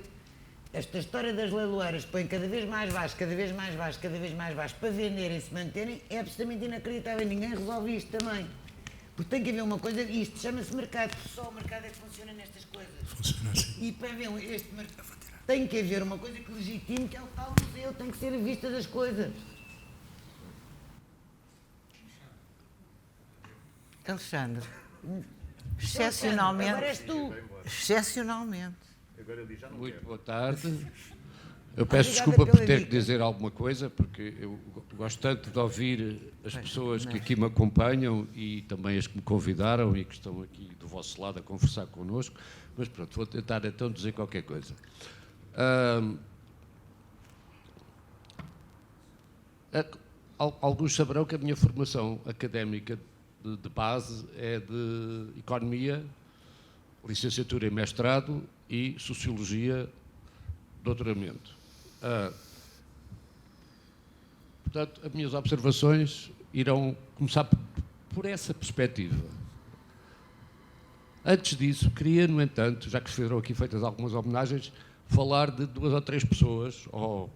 [SPEAKER 2] Esta história das leiloeiras põe cada vez mais baixo, cada vez mais baixo, cada vez mais baixo, para venderem e se manterem, é absolutamente inacreditável. Ninguém resolve isto também. Porque tem que haver uma coisa, isto chama-se mercado, só o mercado é que funciona nestas coisas.
[SPEAKER 12] Funciona assim.
[SPEAKER 2] E para haver este mercado, tem que haver uma coisa que legitime, que é o tal museu, tem que ser a vista das coisas.
[SPEAKER 1] Alexandre, excepcionalmente.
[SPEAKER 2] Agora és tu.
[SPEAKER 1] Excepcionalmente.
[SPEAKER 3] Muito boa tarde. Eu peço
[SPEAKER 2] Obrigada
[SPEAKER 3] desculpa por
[SPEAKER 2] pela
[SPEAKER 3] ter que
[SPEAKER 2] dica.
[SPEAKER 3] dizer alguma coisa, porque eu gosto tanto de ouvir as pessoas que aqui me acompanham e também as que me convidaram e que estão aqui do vosso lado a conversar connosco, mas pronto, vou tentar então dizer qualquer coisa. Alguns saberão que a minha formação académica de base é de Economia, licenciatura e mestrado e Sociologia, doutoramento. Portanto, as minhas observações irão começar por essa perspectiva. Antes disso, queria, no entanto, já que foram aqui feitas algumas homenagens, falar de 2 ou 3 pessoas, ou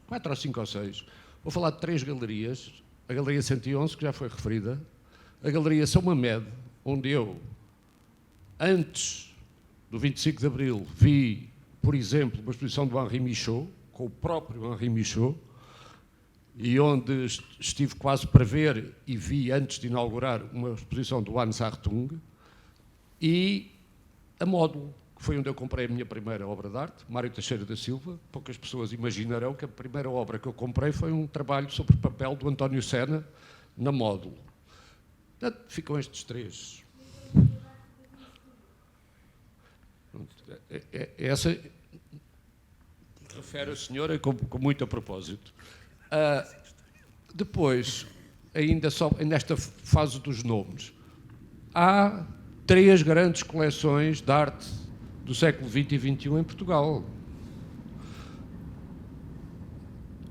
[SPEAKER 3] 4 ou 5 ou 6. Vou falar de 3 galerias. A Galeria 111, que já foi referida, a Galeria São Mamed, onde eu, antes do 25 de Abril, vi, por exemplo, uma exposição do Henri Michaud, com o próprio Henri Michaud, e onde estive quase para ver e vi, antes de inaugurar, uma exposição do Hans Hartung, e a Módulo, que foi onde eu comprei a minha primeira obra de arte, Mário Teixeira da Silva. Poucas pessoas imaginarão que a primeira obra que eu comprei foi um trabalho sobre papel do António Sena, na Módulo. Portanto, ficam estes 3. Essa refere a senhora com muito a propósito. Depois, ainda só nesta fase dos nomes, há 3 grandes coleções de arte do século XX e XXI em Portugal.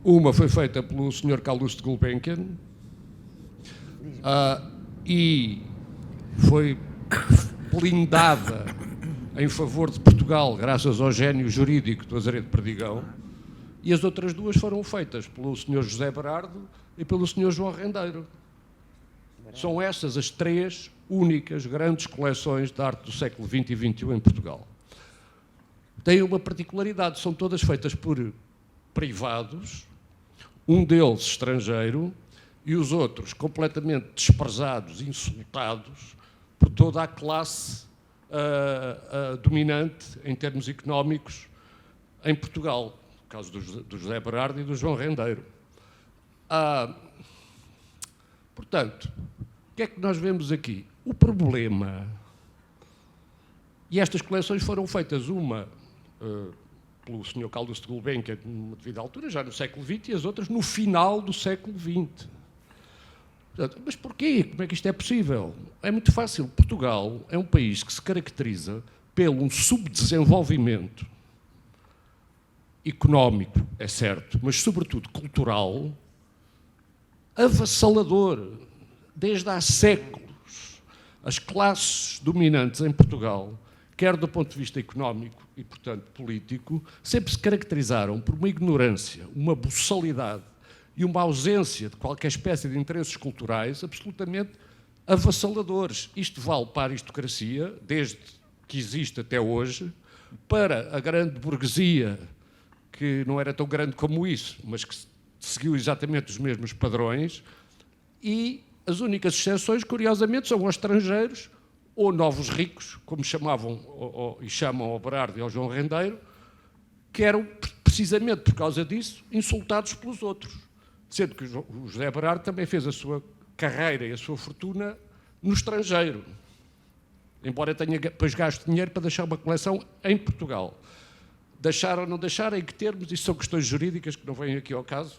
[SPEAKER 3] Uma foi feita pelo Sr. Calouste Gulbenkian e foi blindada em favor de Portugal graças ao gênio jurídico do Azeredo Perdigão, e as outras 2 foram feitas pelo Sr. José Berardo e pelo Sr. João Rendeiro. São estas as 3 únicas grandes coleções de arte do século XX e XXI em Portugal. Têm uma particularidade, são todas feitas por privados, um deles estrangeiro e os outros completamente desprezados, insultados por toda a classe dominante em termos económicos em Portugal, no caso do José Berardo e do João Rendeiro. Portanto, o que é que nós vemos aqui? O problema, e estas coleções foram feitas, uma pelo Sr. Calouste Gulbenkian numa devida altura, já no século XX, e as outras no final do século XX. Portanto, mas porquê? Como é que isto é possível? É muito fácil. Portugal é um país que se caracteriza pelo subdesenvolvimento económico, é certo, mas sobretudo cultural, avassalador. Desde há séculos, as classes dominantes em Portugal, quer do ponto de vista económico e, portanto, político, sempre se caracterizaram por uma ignorância, uma boçalidade e uma ausência de qualquer espécie de interesses culturais absolutamente avassaladores. Isto vale para a aristocracia, desde que existe até hoje, para a grande burguesia, que não era tão grande como isso, mas que seguiu exatamente os mesmos padrões, e as únicas exceções, curiosamente, são os estrangeiros ou novos ricos, como chamavam e chamam ao Berardo e ao João Rendeiro, que eram, precisamente por causa disso, insultados pelos outros. Sendo que o José Berardo também fez a sua carreira e a sua fortuna no estrangeiro, embora tenha depois gasto dinheiro para deixar uma coleção em Portugal. Deixar ou não deixar, em que termos, isso são questões jurídicas que não vêm aqui ao caso.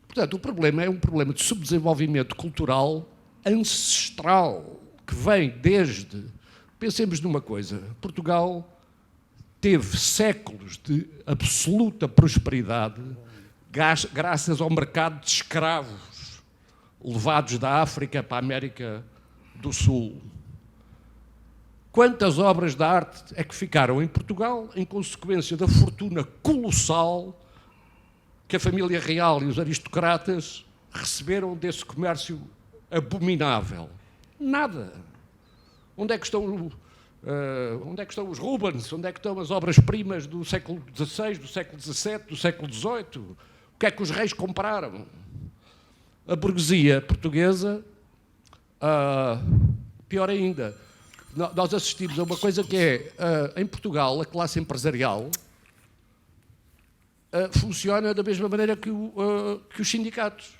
[SPEAKER 3] Portanto, o problema é um problema de subdesenvolvimento cultural ancestral, que vem desde... Pensemos numa coisa, Portugal teve séculos de absoluta prosperidade graças ao mercado de escravos levados da África para a América do Sul. Quantas obras de arte é que ficaram em Portugal em consequência da fortuna colossal que a família real e os aristocratas receberam desse comércio abominável? Nada. Onde é que estão os Rubens? Onde é que estão as obras-primas do século XVI, do século XVII, do século XVIII? O que é que os reis compraram? A burguesia portuguesa, pior ainda, nós assistimos a uma coisa que é, em Portugal, a classe empresarial funciona da mesma maneira que os sindicatos.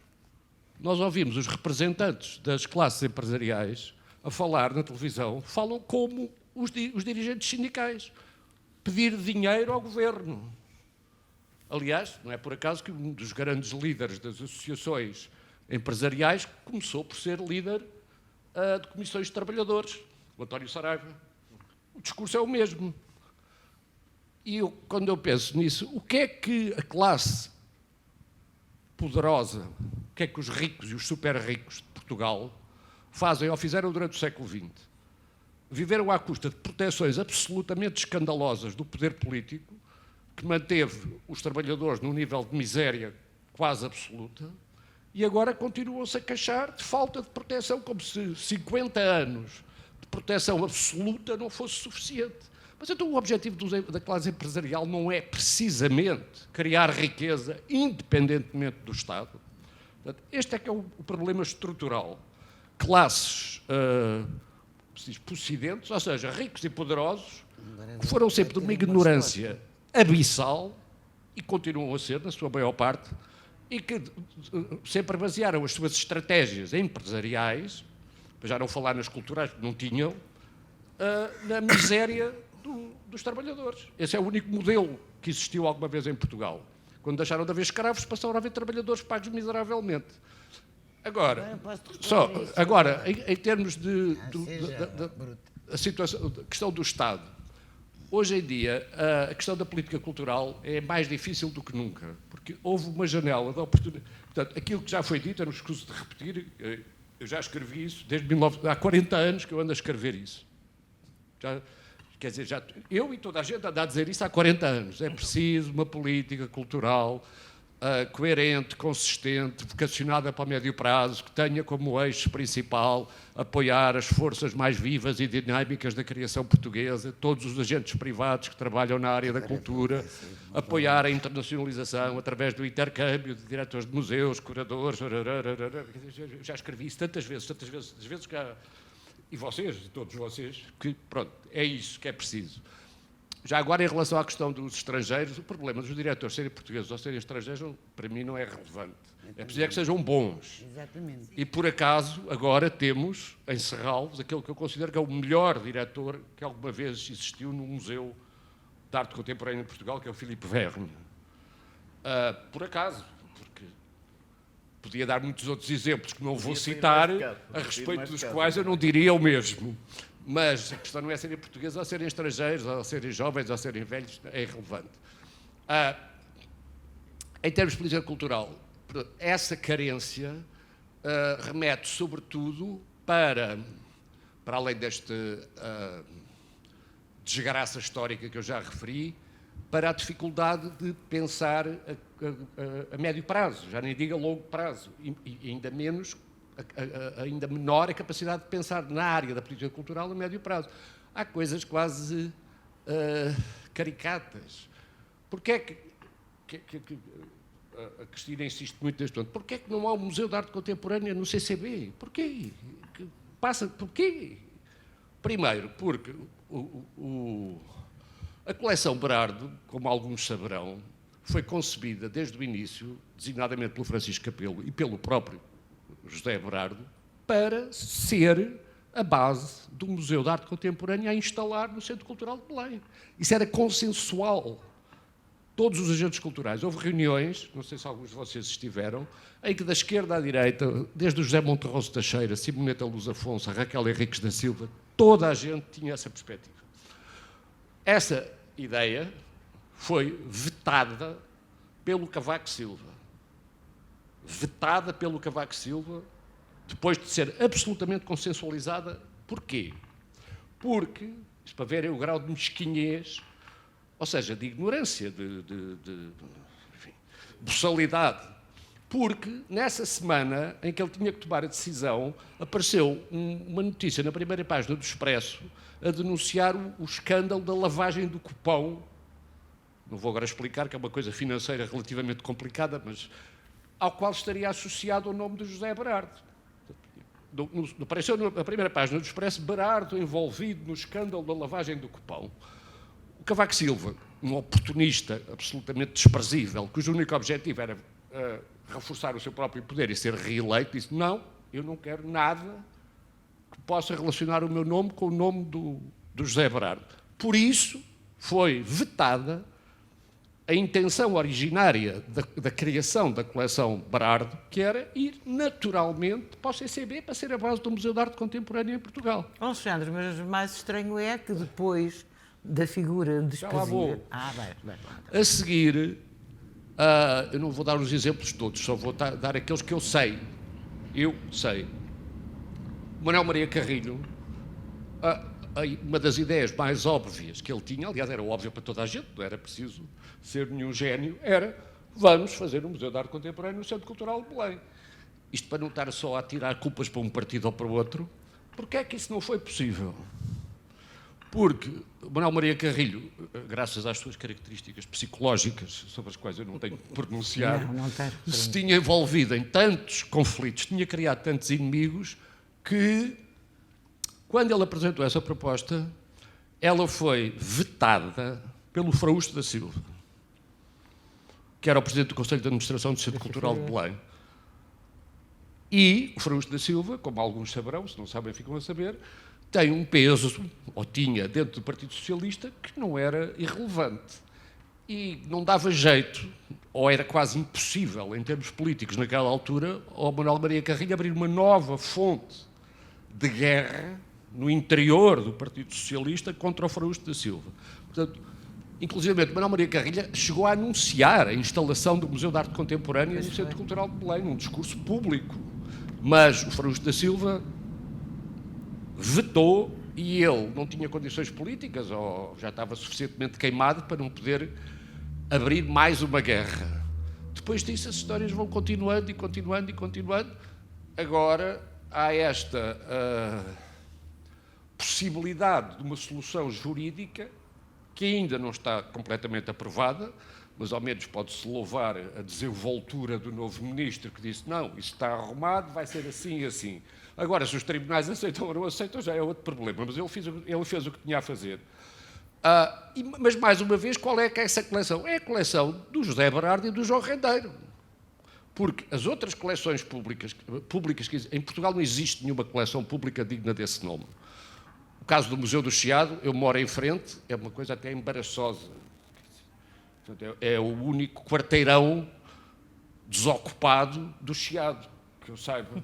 [SPEAKER 3] Nós ouvimos os representantes das classes empresariais a falar na televisão, falam como os dirigentes sindicais, pedir dinheiro ao governo. Aliás, não é por acaso que um dos grandes líderes das associações empresariais começou por ser líder de comissões de trabalhadores, o António Saraiva. O discurso é o mesmo. E quando eu penso nisso, o que é que a classe poderosa, o que é que os ricos e os super ricos de Portugal fazem ou fizeram durante o século XX? viveram à custa de proteções absolutamente escandalosas do poder político, que manteve os trabalhadores num nível de miséria quase absoluta, e agora continuam-se a queixar de falta de proteção, como se 50 anos de proteção absoluta não fosse suficiente. Mas então o objetivo da classe empresarial não é precisamente criar riqueza independentemente do Estado? Portanto, este é que é o problema estrutural. Classes possidentes, ou seja, ricos e poderosos, que foram sempre de uma ignorância abissal e continuam a ser, na sua maior parte, e que sempre basearam as suas estratégias empresariais, para já não falar nas culturais, porque não tinham, na miséria dos trabalhadores. Esse é o único modelo que existiu alguma vez em Portugal. Quando deixaram de haver escravos, passaram a haver trabalhadores pagos miseravelmente. Agora, em termos de a situação, a questão do Estado, hoje em dia a questão da política cultural é mais difícil do que nunca, porque houve uma janela de oportunidade. Portanto, aquilo que já foi dito, eu não escuso de repetir, eu já escrevi isso há 40 anos que eu ando a escrever isso. Quer dizer, eu e toda a gente anda a dizer isso há 40 anos. É preciso uma política cultural coerente, consistente, vocacionada para o médio prazo, que tenha como eixo principal apoiar as forças mais vivas e dinâmicas da criação portuguesa, todos os agentes privados que trabalham na área da cultura, apoiar a internacionalização através do intercâmbio de diretores de museus, curadores. Já escrevi isso tantas vezes que há... E vocês, todos vocês, que pronto, é isso que é preciso. Já agora, em relação à questão dos estrangeiros, o problema dos diretores serem portugueses ou serem estrangeiros, para mim, não é relevante. É preciso que sejam bons.
[SPEAKER 1] Exatamente.
[SPEAKER 3] E, por acaso, agora temos, em Serralves, aquele que eu considero que é o melhor diretor que alguma vez existiu no Museu de Arte Contemporânea de Portugal, que é o Filipe Verne. Por acaso, porque podia dar muitos outros exemplos que não vou citar, a respeito dos quais eu não diria o mesmo. Mas a questão não é serem portugueses ou serem estrangeiros, ou serem jovens ou serem velhos, é irrelevante. Em termos de política cultural, essa carência remete sobretudo para além desta desgraça histórica que eu já referi, para a dificuldade de pensar a médio prazo, já nem digo a longo prazo, e ainda menos, ainda menor a capacidade de pensar na área da política cultural a médio prazo. Há coisas quase caricatas. Porquê é que a Cristina insiste muito neste ponto? Porquê é que não há um Museu de Arte Contemporânea no CCB? Porquê? Porquê? Primeiro, porque a coleção Berardo, como alguns saberão, foi concebida desde o início, designadamente pelo Francisco Capelo e pelo próprio José Berardo, para ser a base do Museu de Arte Contemporânea a instalar no Centro Cultural de Belém. Isso era consensual. Todos os agentes culturais. Houve reuniões, não sei se alguns de vocês estiveram, em que da esquerda à direita, desde o José Monterroso Teixeira, Simoneta Luz Afonso, a Raquel Henriques da Silva, toda a gente tinha essa perspectiva. Essa ideia foi vetada pelo Cavaco Silva. Vetada pelo Cavaco Silva, depois de ser absolutamente consensualizada. Porquê? Porque, isto para verem o grau de mesquinhez, ou seja, de ignorância, de boçalidade. Porque, nessa semana em que ele tinha que tomar a decisão, apareceu uma notícia na primeira página do Expresso a denunciar o escândalo da lavagem do cupão. Não vou agora explicar, que é uma coisa financeira relativamente complicada, mas ao qual estaria associado o nome de José Berardo. Apareceu na primeira página do Expresso Berardo envolvido no escândalo da lavagem do cupão. O Cavaco Silva, um oportunista absolutamente desprezível, cujo único objetivo era reforçar o seu próprio poder e ser reeleito, disse: não, eu não quero nada que possa relacionar o meu nome com o nome do José Berardo. Por isso, foi vetada a intenção originária da criação da coleção Berardo, que era ir naturalmente para o CCB, para ser a base do Museu de Arte Contemporânea em Portugal.
[SPEAKER 1] Alexandre, mas o mais estranho é que depois da figura desprezível...
[SPEAKER 3] A seguir, eu não vou dar os exemplos todos, só vou dar aqueles que eu sei. Eu sei. Manuel Maria Carrilho uma das ideias mais óbvias que ele tinha, aliás, era óbvia para toda a gente, não era preciso ser nenhum gênio, era: vamos fazer um Museu de Arte Contemporânea no Centro Cultural de Belém. Isto para não estar só a tirar culpas para um partido ou para o outro. Porquê é que isso não foi possível? Porque Manuel Maria Carrilho, graças às suas características psicológicas, sobre as quais eu não tenho que pronunciar, se tinha envolvido em tantos conflitos, tinha criado tantos inimigos, que, quando ele apresentou essa proposta, ela foi vetada pelo Frausto da Silva, que era o presidente do Conselho de Administração do Centro Cultural de Belém. E o Frausto da Silva, como alguns saberão, se não sabem ficam a saber, tem um peso, ou tinha, dentro do Partido Socialista, que não era irrelevante. E não dava jeito, ou era quase impossível, em termos políticos, naquela altura, ao Manuel Maria Carrilho abrir uma nova fonte de guerra no interior do Partido Socialista contra o Frausto da Silva. Portanto, inclusive, Manuel Maria Carrilho chegou a anunciar a instalação do Museu de Arte Contemporânea no Centro Cultural de Belém, num discurso público. Mas o Frausto da Silva vetou, e ele não tinha condições políticas, ou já estava suficientemente queimado para não poder abrir mais uma guerra. Depois disso, as histórias vão continuando e continuando e continuando. Agora há esta possibilidade de uma solução jurídica que ainda não está completamente aprovada, mas ao menos pode-se louvar a desenvoltura do novo ministro, que disse: não, isso está arrumado, vai ser assim e assim. Agora, se os tribunais aceitam ou não aceitam, já é outro problema, mas ele fez o que tinha a fazer. Mas, mais uma vez, qual é que é essa coleção? É a coleção do José Berardo e do João Rendeiro. Porque as outras coleções públicas que em Portugal não existe nenhuma coleção pública digna desse nome. O caso do Museu do Chiado, eu moro em frente, é uma coisa até embaraçosa. É o único quarteirão desocupado do Chiado, que eu saiba.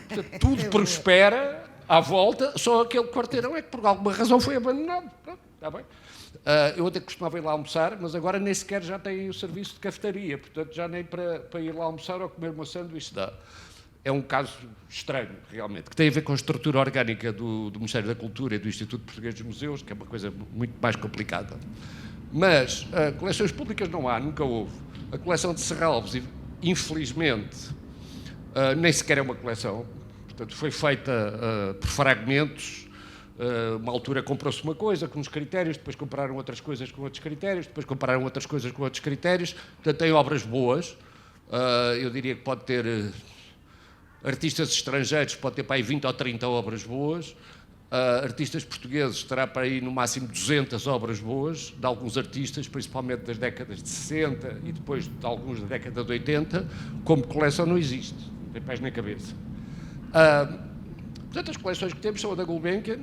[SPEAKER 3] Portanto, tudo prospera à volta, só aquele quarteirão é que por alguma razão foi abandonado. Pronto, está bem. Eu até costumava ir lá almoçar, mas agora nem sequer já tem o serviço de cafetaria, portanto já nem para ir lá almoçar ou comer uma sanduíche dá. É um caso estranho, realmente, que tem a ver com a estrutura orgânica do Ministério da Cultura e do Instituto Português dos Museus, que é uma coisa muito mais complicada. Mas coleções públicas não há, nunca houve. A coleção de Serralves, infelizmente, nem sequer é uma coleção. Portanto, foi feita por fragmentos. Uma altura comprou-se uma coisa com uns critérios, depois compraram outras coisas com outros critérios, depois compraram outras coisas com outros critérios. Portanto, tem obras boas. Eu diria que pode ter artistas estrangeiros, pode ter para aí 20 ou 30 obras boas. Artistas portugueses terá para aí no máximo 200 obras boas, de alguns artistas, principalmente das décadas de 60 e depois de alguns da década de 80. Como coleção não existe, tem pés na cabeça. Portanto, as coleções que temos são a da Gulbenkian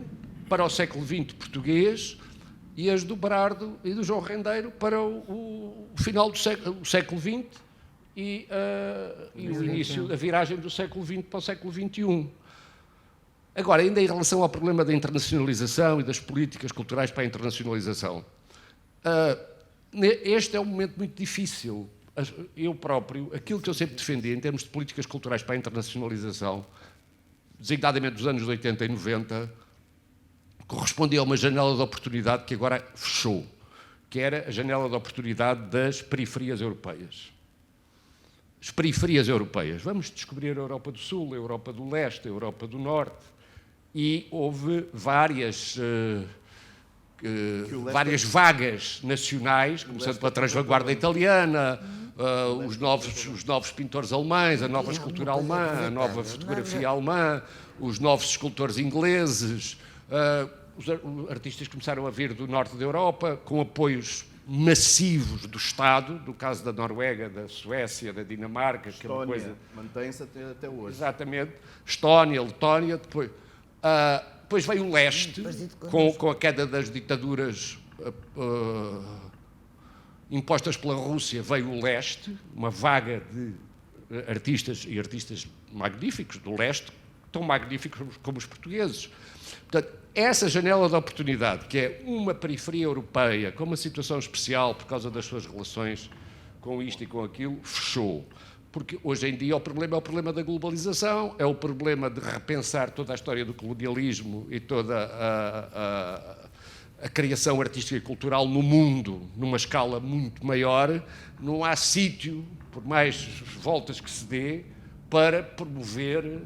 [SPEAKER 3] para o século XX português e as do Berardo e do João Rendeiro para o final do século XX e o início, a viragem do século XX para o século XXI. Agora, ainda em relação ao problema da internacionalização e das políticas culturais para a internacionalização, este é um momento muito difícil. Eu próprio, aquilo que eu sempre defendi em termos de políticas culturais para a internacionalização, designadamente dos anos 80 e 90, correspondia a uma janela de oportunidade que agora fechou, que era a janela de oportunidade das periferias europeias. As periferias europeias. Vamos descobrir a Europa do Sul, a Europa do Leste, a Europa do Norte. E houve várias vagas nacionais, começando pela transvanguarda italiana, os novos pintores alemães, a nova escultura alemã, a nova fotografia alemã, os novos escultores ingleses. Os artistas começaram a vir do norte da Europa, com apoios massivos do Estado, do caso da Noruega, da Suécia, da Dinamarca, que é uma coisa...
[SPEAKER 4] mantém-se até hoje.
[SPEAKER 3] Exatamente. Estónia, Letónia, depois veio o leste, com a queda das ditaduras impostas pela Rússia, veio o leste, uma vaga de artistas, e artistas magníficos do leste, tão magníficos como os portugueses. Portanto, essa janela de oportunidade, que é uma periferia europeia com uma situação especial por causa das suas relações com isto e com aquilo, fechou. Porque hoje em dia o problema é o problema da globalização, é o problema de repensar toda a história do colonialismo e toda a criação artística e cultural no mundo, numa escala muito maior. Não há sítio, por mais voltas que se dê, para promover,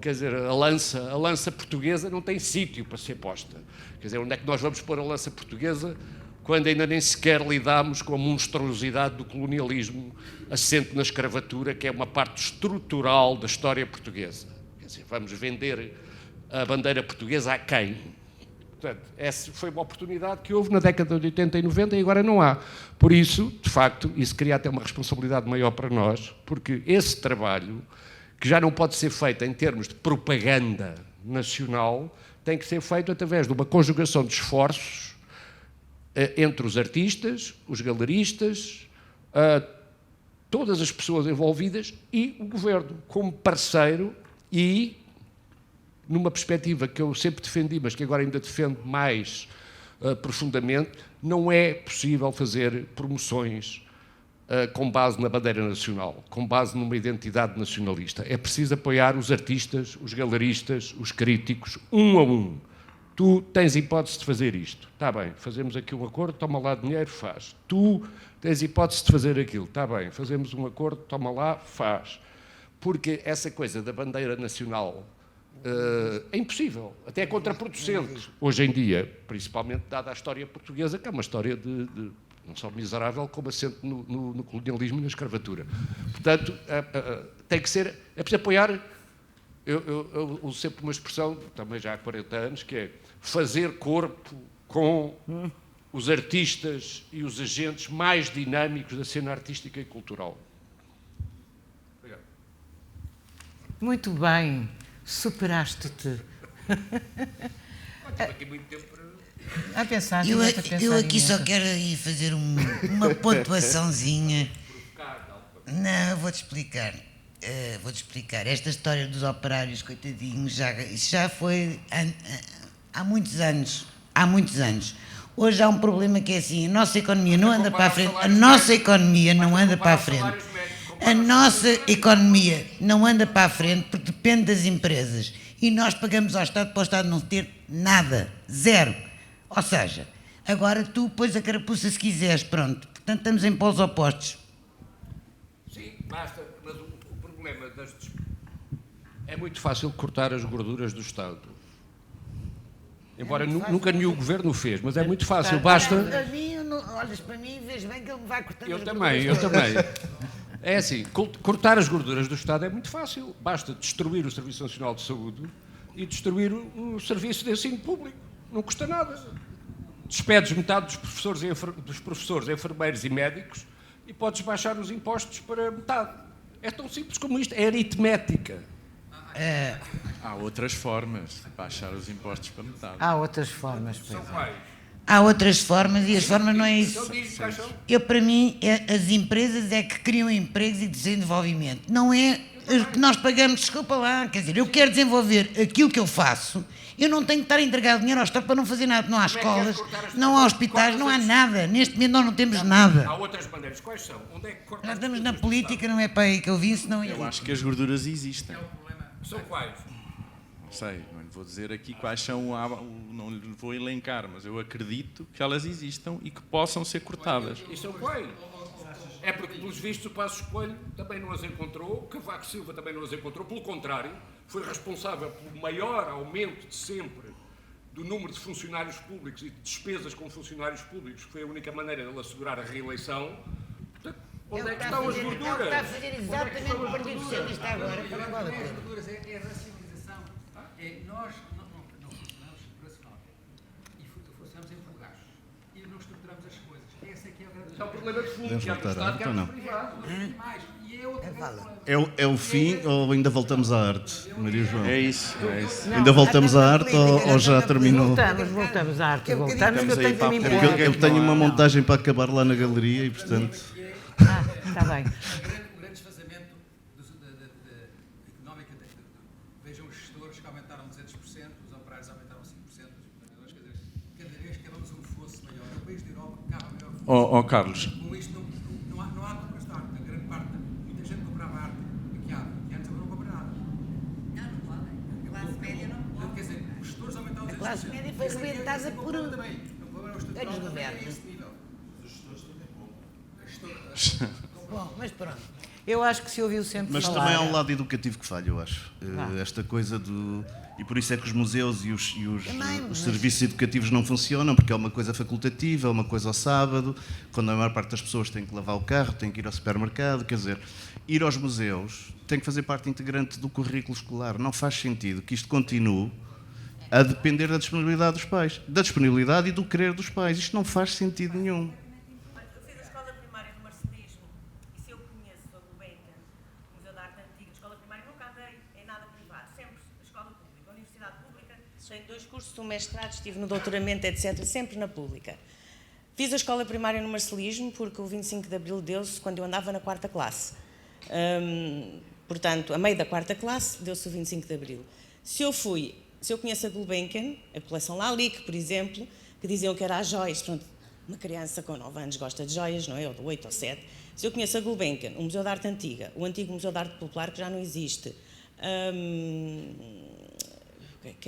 [SPEAKER 3] quer dizer, a lança portuguesa não tem sítio para ser posta. Quer dizer, onde é que nós vamos pôr a lança portuguesa quando ainda nem sequer lidamos com a monstruosidade do colonialismo assente na escravatura, que é uma parte estrutural da história portuguesa? Quer dizer, vamos vender a bandeira portuguesa a quem? Portanto, essa foi uma oportunidade que houve na década de 80 e 90 e agora não há. Por isso, de facto, isso cria até uma responsabilidade maior para nós, porque esse trabalho, que já não pode ser feito em termos de propaganda nacional, tem que ser feito através de uma conjugação de esforços entre os artistas, os galeristas, todas as pessoas envolvidas e o governo, como parceiro e, numa perspectiva que eu sempre defendi, mas que agora ainda defendo mais profundamente, não é possível fazer promoções com base na bandeira nacional, com base numa identidade nacionalista. É preciso apoiar os artistas, os galeristas, os críticos, um a um. Tu tens hipótese de fazer isto. Está bem, fazemos aqui um acordo, toma lá dinheiro, faz. Tu tens hipótese de fazer aquilo. Está bem, fazemos um acordo, toma lá, faz. Porque essa coisa da bandeira nacional é impossível, até é contraproducente hoje em dia, principalmente dada a história portuguesa, que é uma história de não só miserável, como assente no colonialismo e na escravatura. Portanto, tem que ser, é preciso apoiar. Eu uso sempre uma expressão, também já há 40 anos, que é fazer corpo com os artistas e os agentes mais dinâmicos da cena artística e cultural. Obrigado.
[SPEAKER 1] Muito bem, superaste-te.
[SPEAKER 3] Tive aqui muito tempo para...
[SPEAKER 1] A pensar,
[SPEAKER 2] eu aqui só quero ir fazer uma pontuaçãozinha. Não, eu vou-te explicar. Esta história dos operários, coitadinhos, isso já foi há muitos anos. Hoje há um problema que é assim, a nossa economia não anda para a frente. A nossa economia não anda para a frente. A nossa economia não anda para a frente porque depende das empresas. E nós pagamos ao Estado para o Estado não ter nada. Zero. Ou seja, agora tu pões a carapuça se quiseres, pronto. Portanto, estamos em polos opostos.
[SPEAKER 3] Sim, basta, mas o problema é muito fácil cortar as gorduras do Estado. Embora nunca nenhum governo o fez, mas é muito fácil, basta...
[SPEAKER 1] Olhas para mim e vês bem que ele me vai cortando
[SPEAKER 3] Eu também. É assim, cortar as gorduras do Estado é muito fácil. Basta destruir o Serviço Nacional de Saúde e destruir o Serviço de Ensino Público. Não custa nada. Despedes metade dos professores, enfermeiros e médicos e podes baixar os impostos para metade. É tão simples como isto. É aritmética.
[SPEAKER 7] Há outras formas de baixar os impostos para metade.
[SPEAKER 1] Há outras formas.
[SPEAKER 3] São quais?
[SPEAKER 2] Há outras formas e as formas não é isso. Para mim, as empresas é que criam empregos e desenvolvimento. Não é que nós pagamos, desculpa lá, quer dizer, eu quero desenvolver aquilo que eu faço, eu não tenho que estar a entregar dinheiro ao Estado para não fazer nada. Não há escolas, não há hospitais, não há nada. Neste momento nós não temos nada.
[SPEAKER 3] Há outras maneiras. Quais são? Onde é que cortar?
[SPEAKER 2] Nós estamos na política, não é para aí que eu vim, senão...
[SPEAKER 7] Eu acho que as gorduras existem.
[SPEAKER 3] São quais?
[SPEAKER 7] Não sei, não lhe vou dizer aqui quais são, não lhe vou elencar, mas eu acredito que elas existam e que possam ser cortadas.
[SPEAKER 3] E são quais? É porque, pelos vistos, o Passos Coelho também não as encontrou, o Cavaco Silva também não as encontrou, pelo contrário, foi responsável pelo maior aumento de sempre do número de funcionários públicos e de despesas com funcionários públicos, que foi a única maneira de ele assegurar a reeleição. Portanto, onde é que estão as gorduras?
[SPEAKER 1] Ele está a fazer exatamente o Partido Socialista agora. Não vale a pena.
[SPEAKER 11] As gorduras é a racionalização. Nós não funcionamos racionalmente e funcionamos em pulgares e não estruturamos as coisas. Esse aqui é o grande...
[SPEAKER 3] É o problema de fundo, que é do Estado, que é do privado.
[SPEAKER 4] É o fim ou ainda voltamos à arte, Maria João?
[SPEAKER 7] É isso.
[SPEAKER 4] Ainda voltamos à arte ou já terminou?
[SPEAKER 1] Voltamos à arte, voltamos, que eu tenho que me impor.
[SPEAKER 4] Eu tenho uma montagem para acabar lá na galeria e, portanto...
[SPEAKER 1] Está bem.
[SPEAKER 11] O grande desfazamento económico, vejam os gestores que aumentaram 200%, os operários aumentaram 5%, os trabalhadores, quer dizer, cada vez que vamos um fosso maior, é o país da Europa que cabe a maior fosso.
[SPEAKER 7] Carlos.
[SPEAKER 11] Com isto não há como gastar, a grande parte, muita gente comprava
[SPEAKER 1] classe média foi rebentada por
[SPEAKER 11] anos de governo.
[SPEAKER 1] Bom, mas pronto. Eu acho que se ouviu sempre
[SPEAKER 4] Mas
[SPEAKER 1] falar...
[SPEAKER 4] também há um lado educativo que falha, eu acho. Esta coisa do... E por isso é que os museus e os serviços educativos não funcionam, porque é uma coisa facultativa, é uma coisa ao sábado, quando a maior parte das pessoas tem que lavar o carro, tem que ir ao supermercado, quer dizer, ir aos museus tem que fazer parte integrante do currículo escolar. Não faz sentido que isto continue a depender da disponibilidade dos pais, da disponibilidade e do querer dos pais. Isto não faz sentido nenhum.
[SPEAKER 9] Eu fiz a escola primária no Marcelismo e se eu conheço a Gulbenkian, o Museu da Arte Antiga, a escola primária nunca andei em nada privado, sempre a escola pública, a universidade pública. Tenho 2 cursos, um mestrado, estive no doutoramento, etc., sempre na pública. Fiz a escola primária no Marcelismo porque o 25 de Abril deu-se quando eu andava na 4ª classe. Portanto, a meio da 4ª classe, deu-se o 25 de Abril. Se eu conheço a Gulbenkian, a coleção Lalique, por exemplo, que diziam que era as joias, pronto, uma criança com 9 anos gosta de joias, não é? Ou de 8 ou 7. Se eu conheço a Gulbenkian, o Museu de Arte Antiga, o antigo Museu de Arte Popular, que já não existe,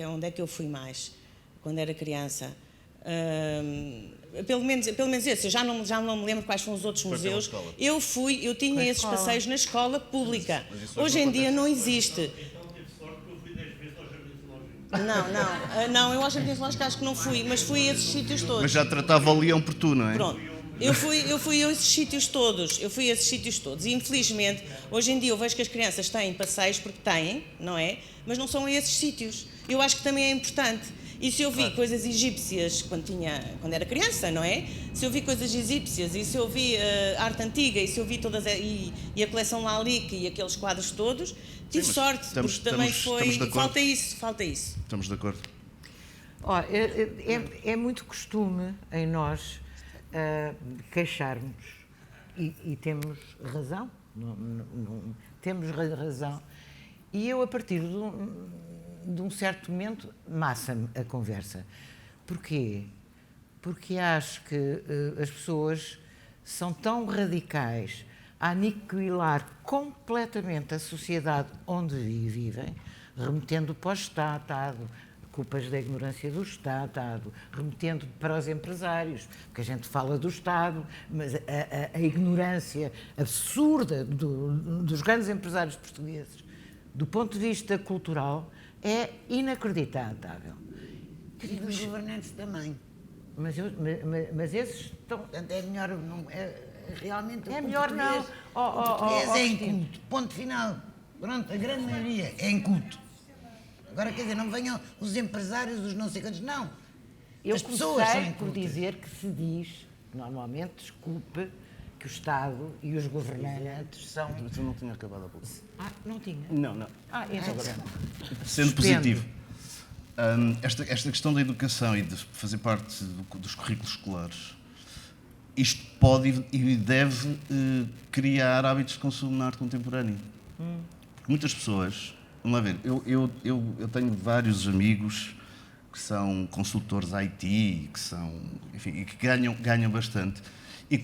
[SPEAKER 9] onde é que eu fui mais, quando era criança? Pelo menos esse, eu já não me lembro quais foram os outros museus. Eu tinha esses passeios na escola pública. Hoje em dia não existe. Não, eu ao Jardim Zoológico acho que não fui, mas fui a esses sítios todos.
[SPEAKER 4] Mas já tratava o leão por tu, não é?
[SPEAKER 9] Pronto. Eu fui a esses sítios todos, e infelizmente, hoje em dia eu vejo que as crianças têm passeios porque têm, não é? Mas não são a esses sítios. Eu acho que também é importante. E se eu vi coisas egípcias quando era criança, não é? Se eu vi coisas egípcias e se eu vi arte antiga e se eu vi todas e a coleção Lalique e aqueles quadros todos, tive sorte, porque também foi... Falta isso.
[SPEAKER 4] Estamos de acordo.
[SPEAKER 1] É muito costume em nós queixarmos e temos razão, temos razão. E eu, a partir de um certo momento, massa-me a conversa. Porquê? Porque acho que as pessoas são tão radicais a aniquilar completamente a sociedade onde vivem, remetendo para o Estado, culpas da ignorância do Estado, remetendo para os empresários, porque a gente fala do Estado, mas a ignorância absurda dos grandes empresários portugueses, do ponto de vista cultural, é inacreditável.
[SPEAKER 2] E dos governantes também.
[SPEAKER 1] Mas esses estão...
[SPEAKER 2] Portanto, é melhor... Realmente
[SPEAKER 1] é melhor não.
[SPEAKER 2] O português é inculto. Ponto final. Pronto, a grande maioria é inculto. Agora, quer dizer, não venham os empresários, os não sei quantos, não.
[SPEAKER 1] As pessoas são por dizer que se diz, normalmente, desculpe, que o Estado e os governantes são...
[SPEAKER 4] Mas eu não tinha acabado há pouco.
[SPEAKER 1] Não tinha?
[SPEAKER 4] Não.
[SPEAKER 1] Então
[SPEAKER 4] Sendo positivo. Esta questão da educação e de fazer parte dos currículos escolares, isto pode e deve criar hábitos de consumo na arte contemporânea. Muitas pessoas... Vamos lá ver, eu tenho vários amigos que são consultores IT, que são, enfim, e que ganham bastante e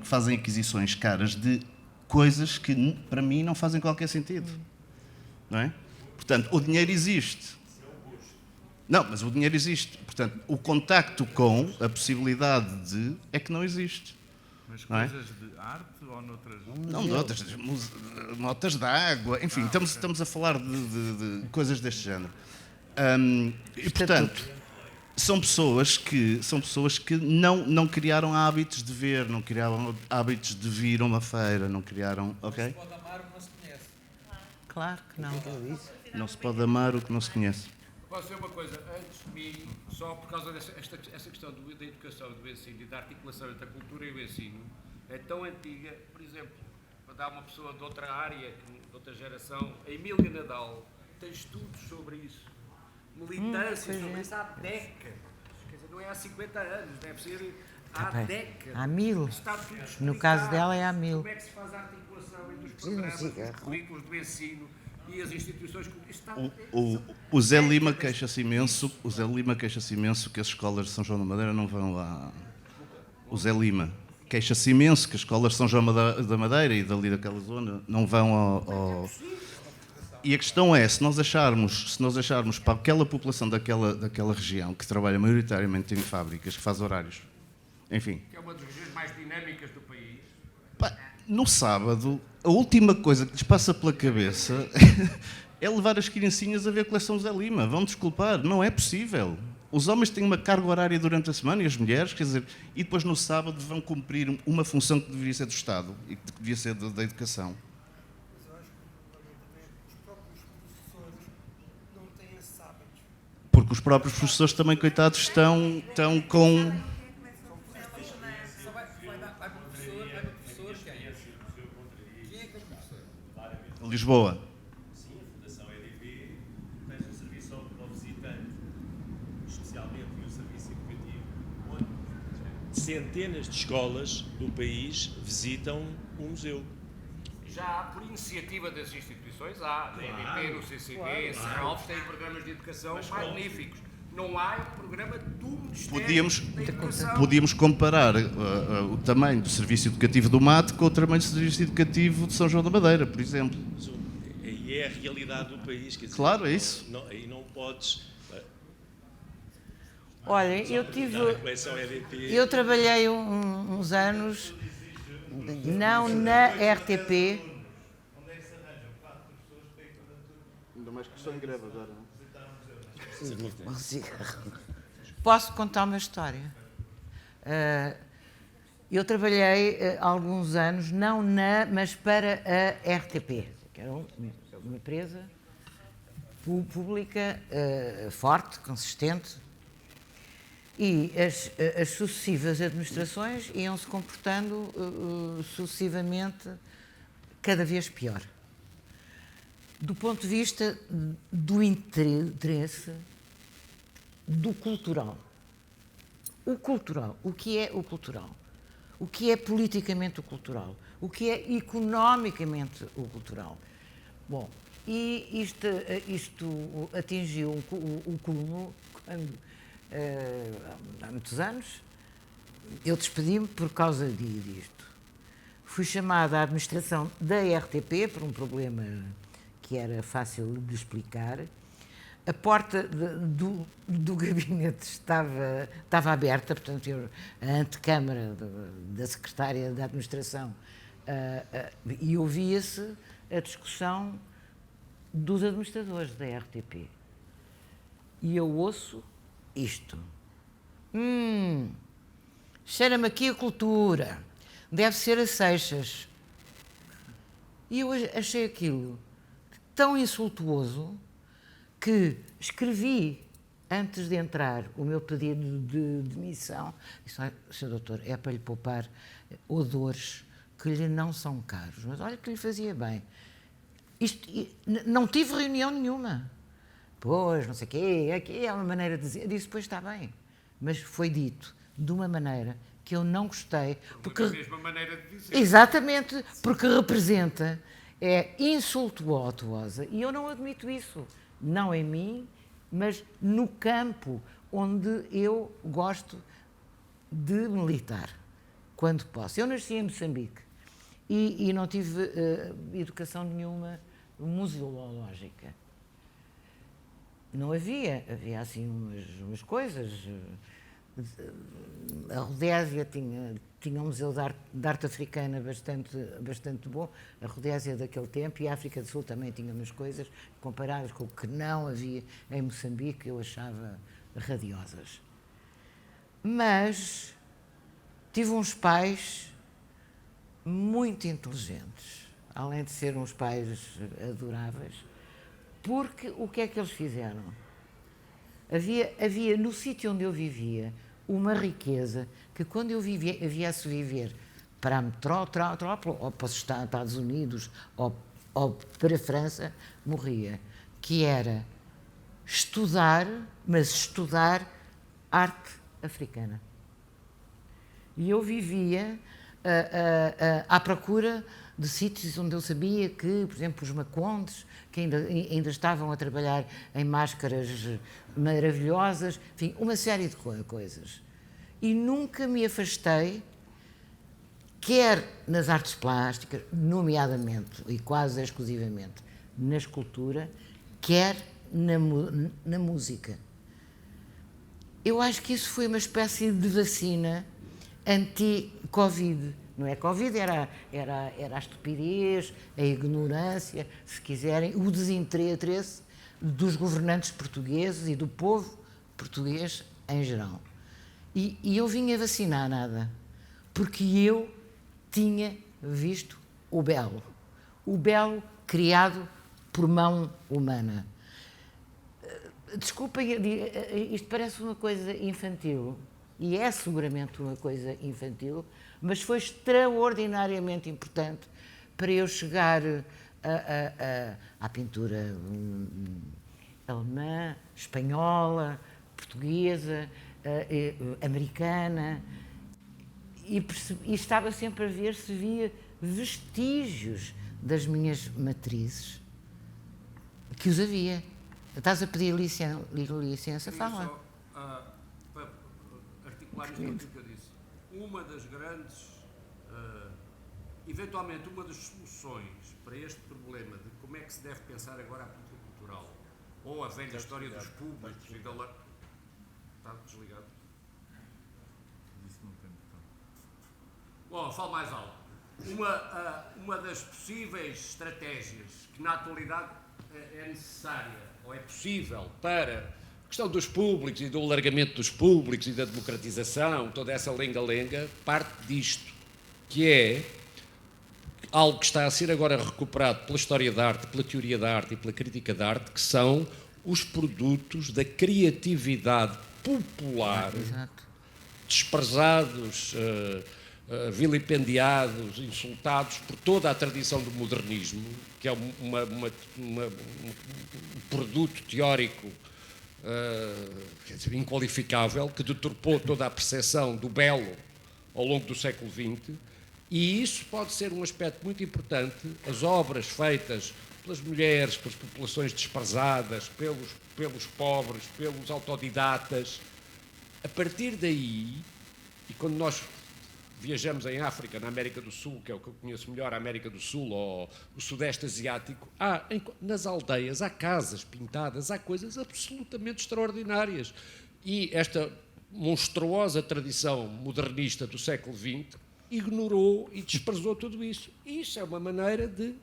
[SPEAKER 4] fazem aquisições caras de coisas que para mim não fazem qualquer sentido. Não é? Portanto, o dinheiro existe. Não, mas o dinheiro existe. Portanto, o contacto com a possibilidade de é que não existe.
[SPEAKER 12] Mas coisas de arte ou noutras?
[SPEAKER 4] Não, noutras, notas de água, enfim, estamos a falar de coisas deste género. E, portanto, são pessoas que não criaram hábitos de ver, não criaram hábitos de vir a uma feira, não criaram... Ok?
[SPEAKER 11] Não se pode amar o que não se conhece.
[SPEAKER 1] Claro que não.
[SPEAKER 4] Não se pode amar o que não se conhece.
[SPEAKER 3] Posso dizer uma coisa, antes de mim, só por causa dessa questão da educação e do ensino e da articulação entre a cultura e o ensino, é tão antiga, por exemplo, para dar uma pessoa de outra área, de outra geração, a Emília Nadal tem estudos sobre isso, militância sobre isso há décadas, quer dizer, não é há 50 anos, deve ser há décadas.
[SPEAKER 1] Há 1000,
[SPEAKER 3] está tudo explicado.
[SPEAKER 1] No caso dela é há 1000.
[SPEAKER 3] Como é que se faz a articulação entre os programas, os currículos do ensino e as instituições...
[SPEAKER 4] O Zé Lima queixa-se imenso que as escolas de São João da Madeira não vão lá. O Zé Lima queixa-se imenso que as escolas de São João da Madeira e dali daquela zona não vão ao...
[SPEAKER 5] E a questão é, se nós acharmos para aquela população daquela região que trabalha maioritariamente em fábricas, que faz horários, enfim...
[SPEAKER 3] Que é uma das regiões mais dinâmicas do país.
[SPEAKER 5] Pá, no sábado, a última coisa que lhes passa pela cabeça é levar as criancinhas a ver a coleção Zé Lima. Vão desculpar, não é possível. Os homens têm uma carga horária durante a semana e as mulheres, quer dizer, e depois no sábado vão cumprir uma função que deveria ser do Estado e que devia ser da educação. Porque os próprios professores também, coitados, estão com... Lisboa.
[SPEAKER 10] Sim, a Fundação EDP tem um serviço ao visitante, especialmente um serviço educativo, onde centenas de escolas do país visitam o museu.
[SPEAKER 3] Já há, por iniciativa das instituições, há, na EDP, no CCB, Serralves, têm programas de educação magníficos. Não há um programa do Ministério da Educação.
[SPEAKER 5] Podíamos comparar o tamanho do serviço educativo do Mate com o tamanho do serviço educativo de São João da Madeira, por exemplo.
[SPEAKER 10] E é a realidade do país. Quer dizer,
[SPEAKER 5] claro, é isso.
[SPEAKER 10] Aí não podes...
[SPEAKER 1] Olha, eu trabalhei uns anos, não na RTP.
[SPEAKER 4] Onde é que se arranjam 4 pessoas para ir para tudo? Ainda mais que estão em greve agora, não?
[SPEAKER 1] Posso contar uma história? Eu trabalhei alguns anos, não na, mas para a RTP, que era uma empresa pública, forte, consistente, e as sucessivas administrações iam-se comportando sucessivamente cada vez pior. Do ponto de vista do interesse do cultural. O cultural. O que é o cultural? O que é politicamente o cultural? O que é economicamente o cultural? Bom, e isto atingiu o culmo quando, há muitos anos, eu despedi-me por causa disto. Fui chamada à administração da RTP por um problema que era fácil de explicar. A porta do gabinete estava aberta, portanto, a antecâmara da secretária da administração, e ouvia-se a discussão dos administradores da RTP. E eu ouço isto. Cheira-me aqui a cultura, deve ser a Seixas. E eu achei aquilo tão insultuoso que escrevi, antes de entrar, o meu pedido de demissão. Disse: Sr. Doutor, é para lhe poupar odores que lhe não são caros, mas olha que lhe fazia bem. Não tive reunião nenhuma. Pois, não sei o quê, aqui é uma maneira de dizer. Eu disse: pois está bem, mas foi dito de uma maneira que eu não gostei. Porque,
[SPEAKER 3] da mesma maneira de dizer.
[SPEAKER 1] Exatamente, porque representa, é insultuosa, e eu não admito isso. Não em mim, mas no campo onde eu gosto de militar, quando posso. Eu nasci em Moçambique e não tive educação nenhuma museológica. Não havia assim umas coisas. A Rodésia tinha um museu de arte africana bastante bom, a Rodésia daquele tempo, e a África do Sul também tinha umas coisas comparadas com o que não havia em Moçambique, eu achava radiosas. Mas tive uns pais muito inteligentes, além de serem uns pais adoráveis, porque o que é que eles fizeram? Havia no sítio onde eu vivia uma riqueza que, quando eu viesse viver para a metrópole, ou para os Estados Unidos, ou para a França, morria, que era estudar, mas estudar arte africana. E eu vivia à procura de sítios onde eu sabia que, por exemplo, os macondes, que ainda estavam a trabalhar em máscaras maravilhosas, enfim, uma série de coisas. E nunca me afastei, quer nas artes plásticas, nomeadamente e quase exclusivamente na escultura, quer na música. Eu acho que isso foi uma espécie de vacina anti-Covid. Não é Covid, era a estupidez, a ignorância, se quiserem, o desinteresse dos governantes portugueses e do povo português em geral. E eu vinha vacinar nada, porque eu tinha visto o belo criado por mão humana. Desculpa, isto parece uma coisa infantil, e é seguramente uma coisa infantil, mas foi extraordinariamente importante para eu chegar à pintura alemã, espanhola, portuguesa, americana, e estava sempre a ver se via vestígios das minhas matrizes, que os havia. Estás a pedir licença? Fala.
[SPEAKER 3] Só, para articular isto aquilo que eu disse, uma das grandes, eventualmente uma das soluções para este problema de como é que se deve pensar agora a política cultural, ou a velha história dos públicos e da... Está desligado?
[SPEAKER 12] Isso não tem botão.
[SPEAKER 3] Bom, falo mais alto. Uma das possíveis estratégias que na atualidade é necessária ou é possível para a questão dos públicos e do alargamento dos públicos e da democratização, toda essa lenga-lenga, parte disto, que é algo que está a ser agora recuperado pela história da arte, pela teoria da arte e pela crítica da arte, que são os produtos da criatividade popular, desprezados, vilipendiados, insultados por toda a tradição do modernismo, que é um produto teórico quer dizer, inqualificável, que deturpou toda a percepção do belo ao longo do século XX, e isso pode ser um aspecto muito importante, as obras feitas pelas mulheres, pelas populações desprezadas, pelos pobres, pelos autodidatas. A partir daí, e quando nós viajamos em África, na América do Sul, que é o que eu conheço melhor, a América do Sul ou o Sudeste Asiático, nas aldeias há casas pintadas, há coisas absolutamente extraordinárias. E esta monstruosa tradição modernista do século XX ignorou e desprezou tudo isso. E isso é uma maneira de,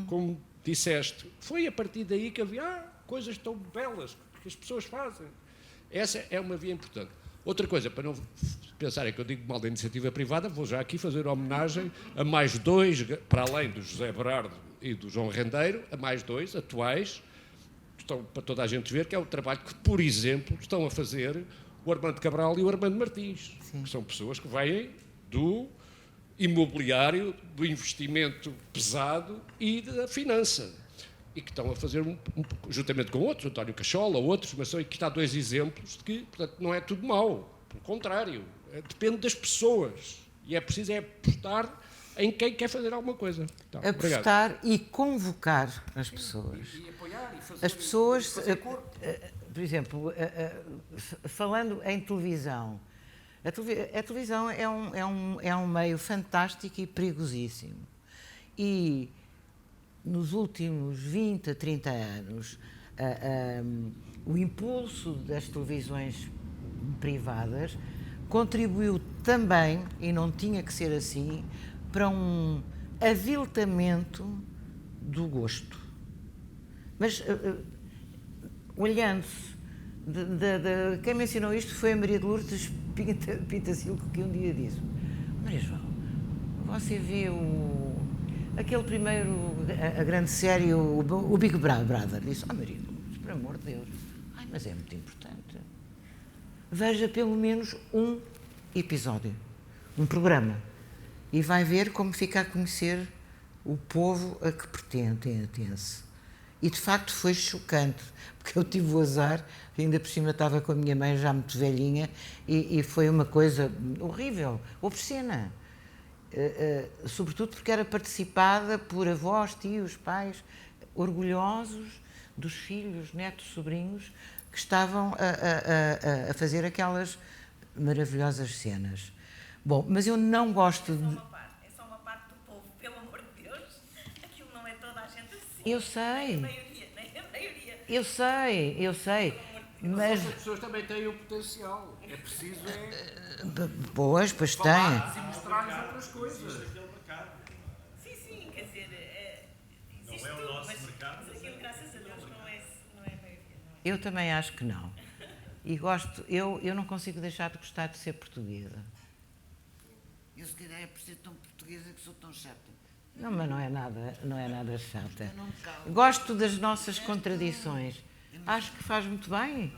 [SPEAKER 3] como disseste, foi a partir daí que havia coisas tão belas que as pessoas fazem. Essa é uma via importante. Outra coisa, para não pensarem que eu digo mal da iniciativa privada, vou já aqui fazer homenagem a mais dois, para além do José Berardo e do João Rendeiro, a mais dois atuais, que estão para toda a gente ver, que é o trabalho que, por exemplo, estão a fazer o Armando Cabral e o Armando Martins, que são pessoas que vêm do imobiliário, do investimento pesado e da finança, e que estão a fazer, juntamente com outros, António Cachola, outros, mas aqui está dois exemplos de que, portanto, não é tudo mau, pelo contrário, depende das pessoas, e é preciso apostar em quem quer fazer alguma coisa. Então,
[SPEAKER 1] apostar
[SPEAKER 3] obrigado.
[SPEAKER 1] E convocar as pessoas.
[SPEAKER 3] E apoiar, e fazer,
[SPEAKER 1] as pessoas,
[SPEAKER 3] por
[SPEAKER 1] exemplo, falando em televisão, a televisão é um meio fantástico e perigosíssimo. E nos últimos 20 a 30 anos, o impulso das televisões privadas contribuiu também, e não tinha que ser assim, para um aviltamento do gosto. Mas, olhando-se, quem mencionou isto foi a Maria de Lourdes Pintacilco, que um dia disse: Maria João, você viu aquele primeiro, a grande série, o Big Brother? Disse: Maria de Lourdes, por amor de Deus, mas é muito importante. Veja pelo menos um episódio, um programa, e vai ver como fica a conhecer o povo a que pertence. E de facto foi chocante, porque eu tive o azar, ainda por cima estava com a minha mãe já muito velhinha, e foi uma coisa horrível, obscena. Sobretudo porque era participada por avós, tios, pais, orgulhosos dos filhos, netos, sobrinhos, que estavam a fazer aquelas maravilhosas cenas. Bom, mas eu não gosto de...
[SPEAKER 9] É só uma parte do povo, pelo amor de Deus. Aquilo não é toda a gente assim.
[SPEAKER 1] Eu sei.
[SPEAKER 9] Nem a maioria.
[SPEAKER 1] Eu sei. Mas
[SPEAKER 3] As pessoas também têm o potencial. É preciso
[SPEAKER 1] pois têm.
[SPEAKER 3] falar e mostrar-lhes outras coisas.
[SPEAKER 9] Sim, quer dizer, existe
[SPEAKER 10] Não é o
[SPEAKER 9] tudo,
[SPEAKER 10] nosso
[SPEAKER 9] mas
[SPEAKER 10] mercado.
[SPEAKER 9] aquilo, graças a Deus, não é a maioria.
[SPEAKER 1] Eu também acho que não. E gosto, eu não consigo deixar de gostar de ser portuguesa.
[SPEAKER 2] Eu se calhar é por ser tão portuguesa que sou tão chata.
[SPEAKER 1] Não, mas não é nada chata.
[SPEAKER 2] Eu não me calo.
[SPEAKER 1] Gosto das nossas contradições. Acho que faz muito bem,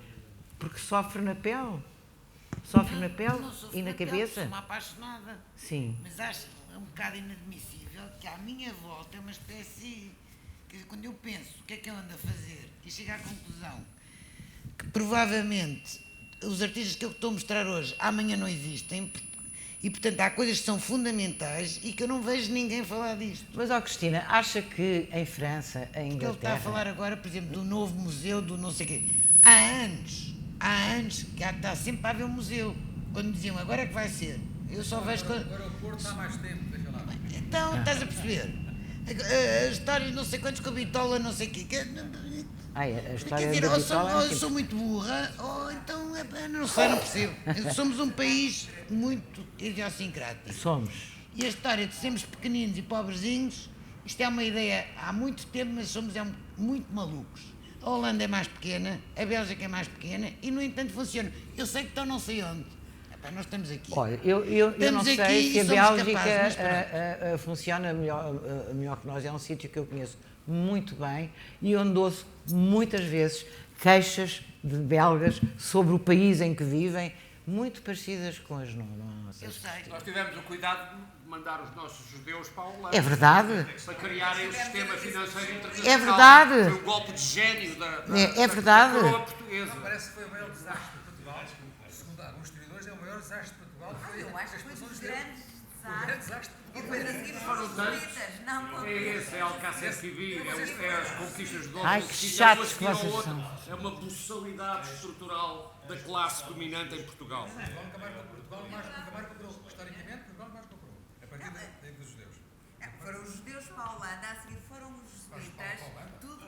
[SPEAKER 1] porque sofre na pele. Sofre na pele
[SPEAKER 2] Não sou
[SPEAKER 1] e na
[SPEAKER 2] pele,
[SPEAKER 1] cabeça.
[SPEAKER 2] Sou uma apaixonada.
[SPEAKER 1] Sim.
[SPEAKER 2] Mas acho um bocado inadmissível que à minha volta é uma espécie. Quer dizer, quando eu penso o que é que eu ando a fazer e chego à conclusão que provavelmente os artistas que eu estou a mostrar hoje amanhã não existem e, portanto, há coisas que são fundamentais e que eu não vejo ninguém falar disto.
[SPEAKER 1] Mas, Cristina, acha que em França, em
[SPEAKER 2] Porque ele está a
[SPEAKER 1] Inglaterra...
[SPEAKER 2] falar agora, por exemplo, do novo museu, do não sei o quê. Há anos que está sempre a haver um museu. Quando diziam, agora é que vai ser. Eu só vejo...
[SPEAKER 11] O aeroporto está há mais tempo, deixa lá.
[SPEAKER 2] Então, estás a perceber? A história de não sei quantos com a bitola, não sei o quê.
[SPEAKER 1] a história
[SPEAKER 2] Quer dizer,
[SPEAKER 1] da
[SPEAKER 2] ou
[SPEAKER 1] bitola é
[SPEAKER 2] eu
[SPEAKER 1] assim.
[SPEAKER 2] sou muito burra, ou então, não sei, não percebo. Somos um país muito idiosincrático.
[SPEAKER 1] Somos.
[SPEAKER 2] E a história de sermos pequeninos e pobrezinhos, isto é uma ideia há muito tempo, mas somos muito malucos. A Holanda é mais pequena, a Bélgica é mais pequena e, no entanto, funciona. Eu sei que estão não sei onde. Epá, nós estamos aqui.
[SPEAKER 1] Olha, eu não
[SPEAKER 2] Estamos
[SPEAKER 1] sei
[SPEAKER 2] aqui
[SPEAKER 1] se a
[SPEAKER 2] e somos
[SPEAKER 1] Bélgica
[SPEAKER 2] capazes, mas
[SPEAKER 1] funciona melhor que nós. É um sítio que eu conheço muito bem e onde ouço muitas vezes queixas de belgas sobre o país em que vivem, muito parecidas com as nossas.
[SPEAKER 2] Eu sei.
[SPEAKER 3] Nós tivemos o cuidado de mandar os nossos judeus para a Holanda.
[SPEAKER 1] É verdade.
[SPEAKER 3] Para criarem o sistema financeiro internacional.
[SPEAKER 1] É verdade.
[SPEAKER 3] Foi um golpe de gênio
[SPEAKER 1] É verdade.
[SPEAKER 3] da coroa portuguesa.
[SPEAKER 11] Parece que foi o maior desastre de Portugal. Segundo alguns historiadores, é o maior desastre de Portugal. Foi
[SPEAKER 13] Eu acho que foi
[SPEAKER 11] expulsão
[SPEAKER 13] dos
[SPEAKER 11] dos
[SPEAKER 13] grandes
[SPEAKER 11] judeus.
[SPEAKER 13] desastres.
[SPEAKER 11] E
[SPEAKER 13] E depois a seguir foram os jesuítas. Não,
[SPEAKER 3] É esse, é Alcácer Civil, é as conquistas de
[SPEAKER 1] Ai,
[SPEAKER 3] Dom
[SPEAKER 1] que
[SPEAKER 3] Luís,
[SPEAKER 1] chatos
[SPEAKER 3] é
[SPEAKER 1] que
[SPEAKER 3] uma a
[SPEAKER 1] vocês
[SPEAKER 3] outra.
[SPEAKER 1] são.
[SPEAKER 3] É uma buçalidade estrutural da classe dominante em Portugal.
[SPEAKER 11] Portugal nunca mais comprou. Historicamente, Portugal mais comprou. A partir dos judeus.
[SPEAKER 13] foram os judeus para a Holanda, a seguir foram os jesuítas. Tudo.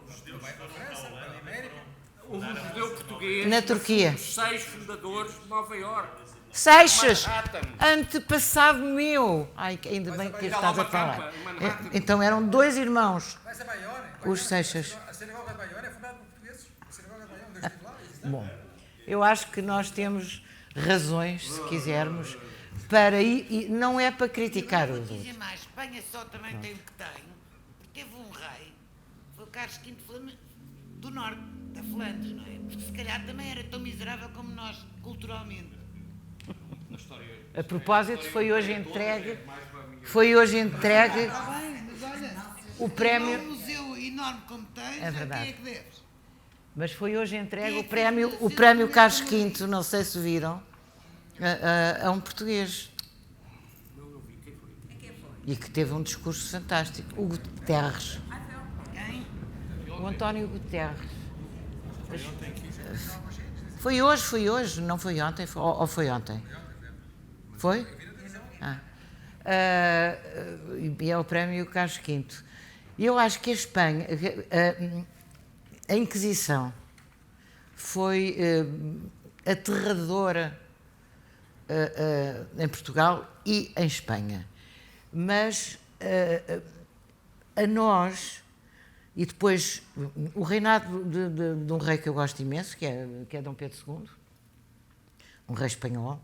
[SPEAKER 10] Os judeus foram para a Holanda.
[SPEAKER 3] Houve um judeu português.
[SPEAKER 1] Na Turquia.
[SPEAKER 3] Os 6 fundadores de Nova Iorque.
[SPEAKER 1] Seixas,
[SPEAKER 3] Manhattan.
[SPEAKER 1] antepassado meu. Ai, ainda bem que estás a falar. Então eram 2 irmãos,
[SPEAKER 11] Vai ser Baione.
[SPEAKER 1] os Seixas.
[SPEAKER 11] A sinagoga de Baione é fundada por portugueses. A sinagoga de Baione, Deus estive lá.
[SPEAKER 1] Bom, eu acho que nós temos razões, se quisermos, para ir, e não é para criticar os
[SPEAKER 2] Vou dizer
[SPEAKER 1] outros.
[SPEAKER 2] mais, Espanha só também tem o que tem, porque teve um rei, foi o Carlos V do norte, da Flandres, não é? Porque se calhar também era tão miserável como nós, culturalmente.
[SPEAKER 1] A propósito, foi hoje entregue o
[SPEAKER 2] Um
[SPEAKER 1] prémio,
[SPEAKER 2] museu enorme como tens,
[SPEAKER 1] É
[SPEAKER 2] a
[SPEAKER 1] verdade.
[SPEAKER 2] quem é que deves?
[SPEAKER 1] mas foi hoje entregue o prémio Carlos V, não sei se viram, a um português. E que teve um discurso fantástico, o Guterres. O António Guterres. Foi hoje, não foi ontem, ou foi ontem? Foi? E é o prémio Carlos V. E eu acho que a Espanha, a Inquisição, foi aterradora em Portugal e em Espanha. Mas a nós, e depois o reinado de um rei que eu gosto imenso, que é Dom Pedro II, um rei espanhol,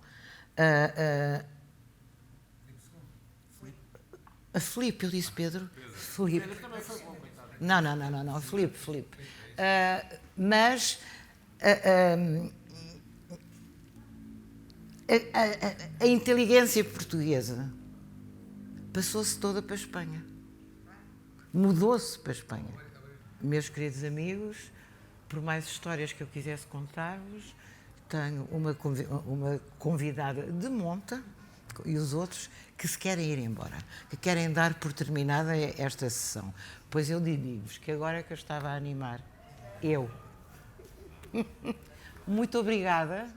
[SPEAKER 1] a Filipe, eu disse Pedro? Filipe. Não, Filipe. Mas a inteligência portuguesa passou-se toda para a Espanha. Mudou-se para a Espanha. Meus queridos amigos, por mais histórias que eu quisesse contar-vos, tenho uma convidada de monta e os outros que se querem ir embora, que querem dar por terminada esta sessão. Pois eu digo-vos que agora é que eu estava a animar. Eu. Muito obrigada.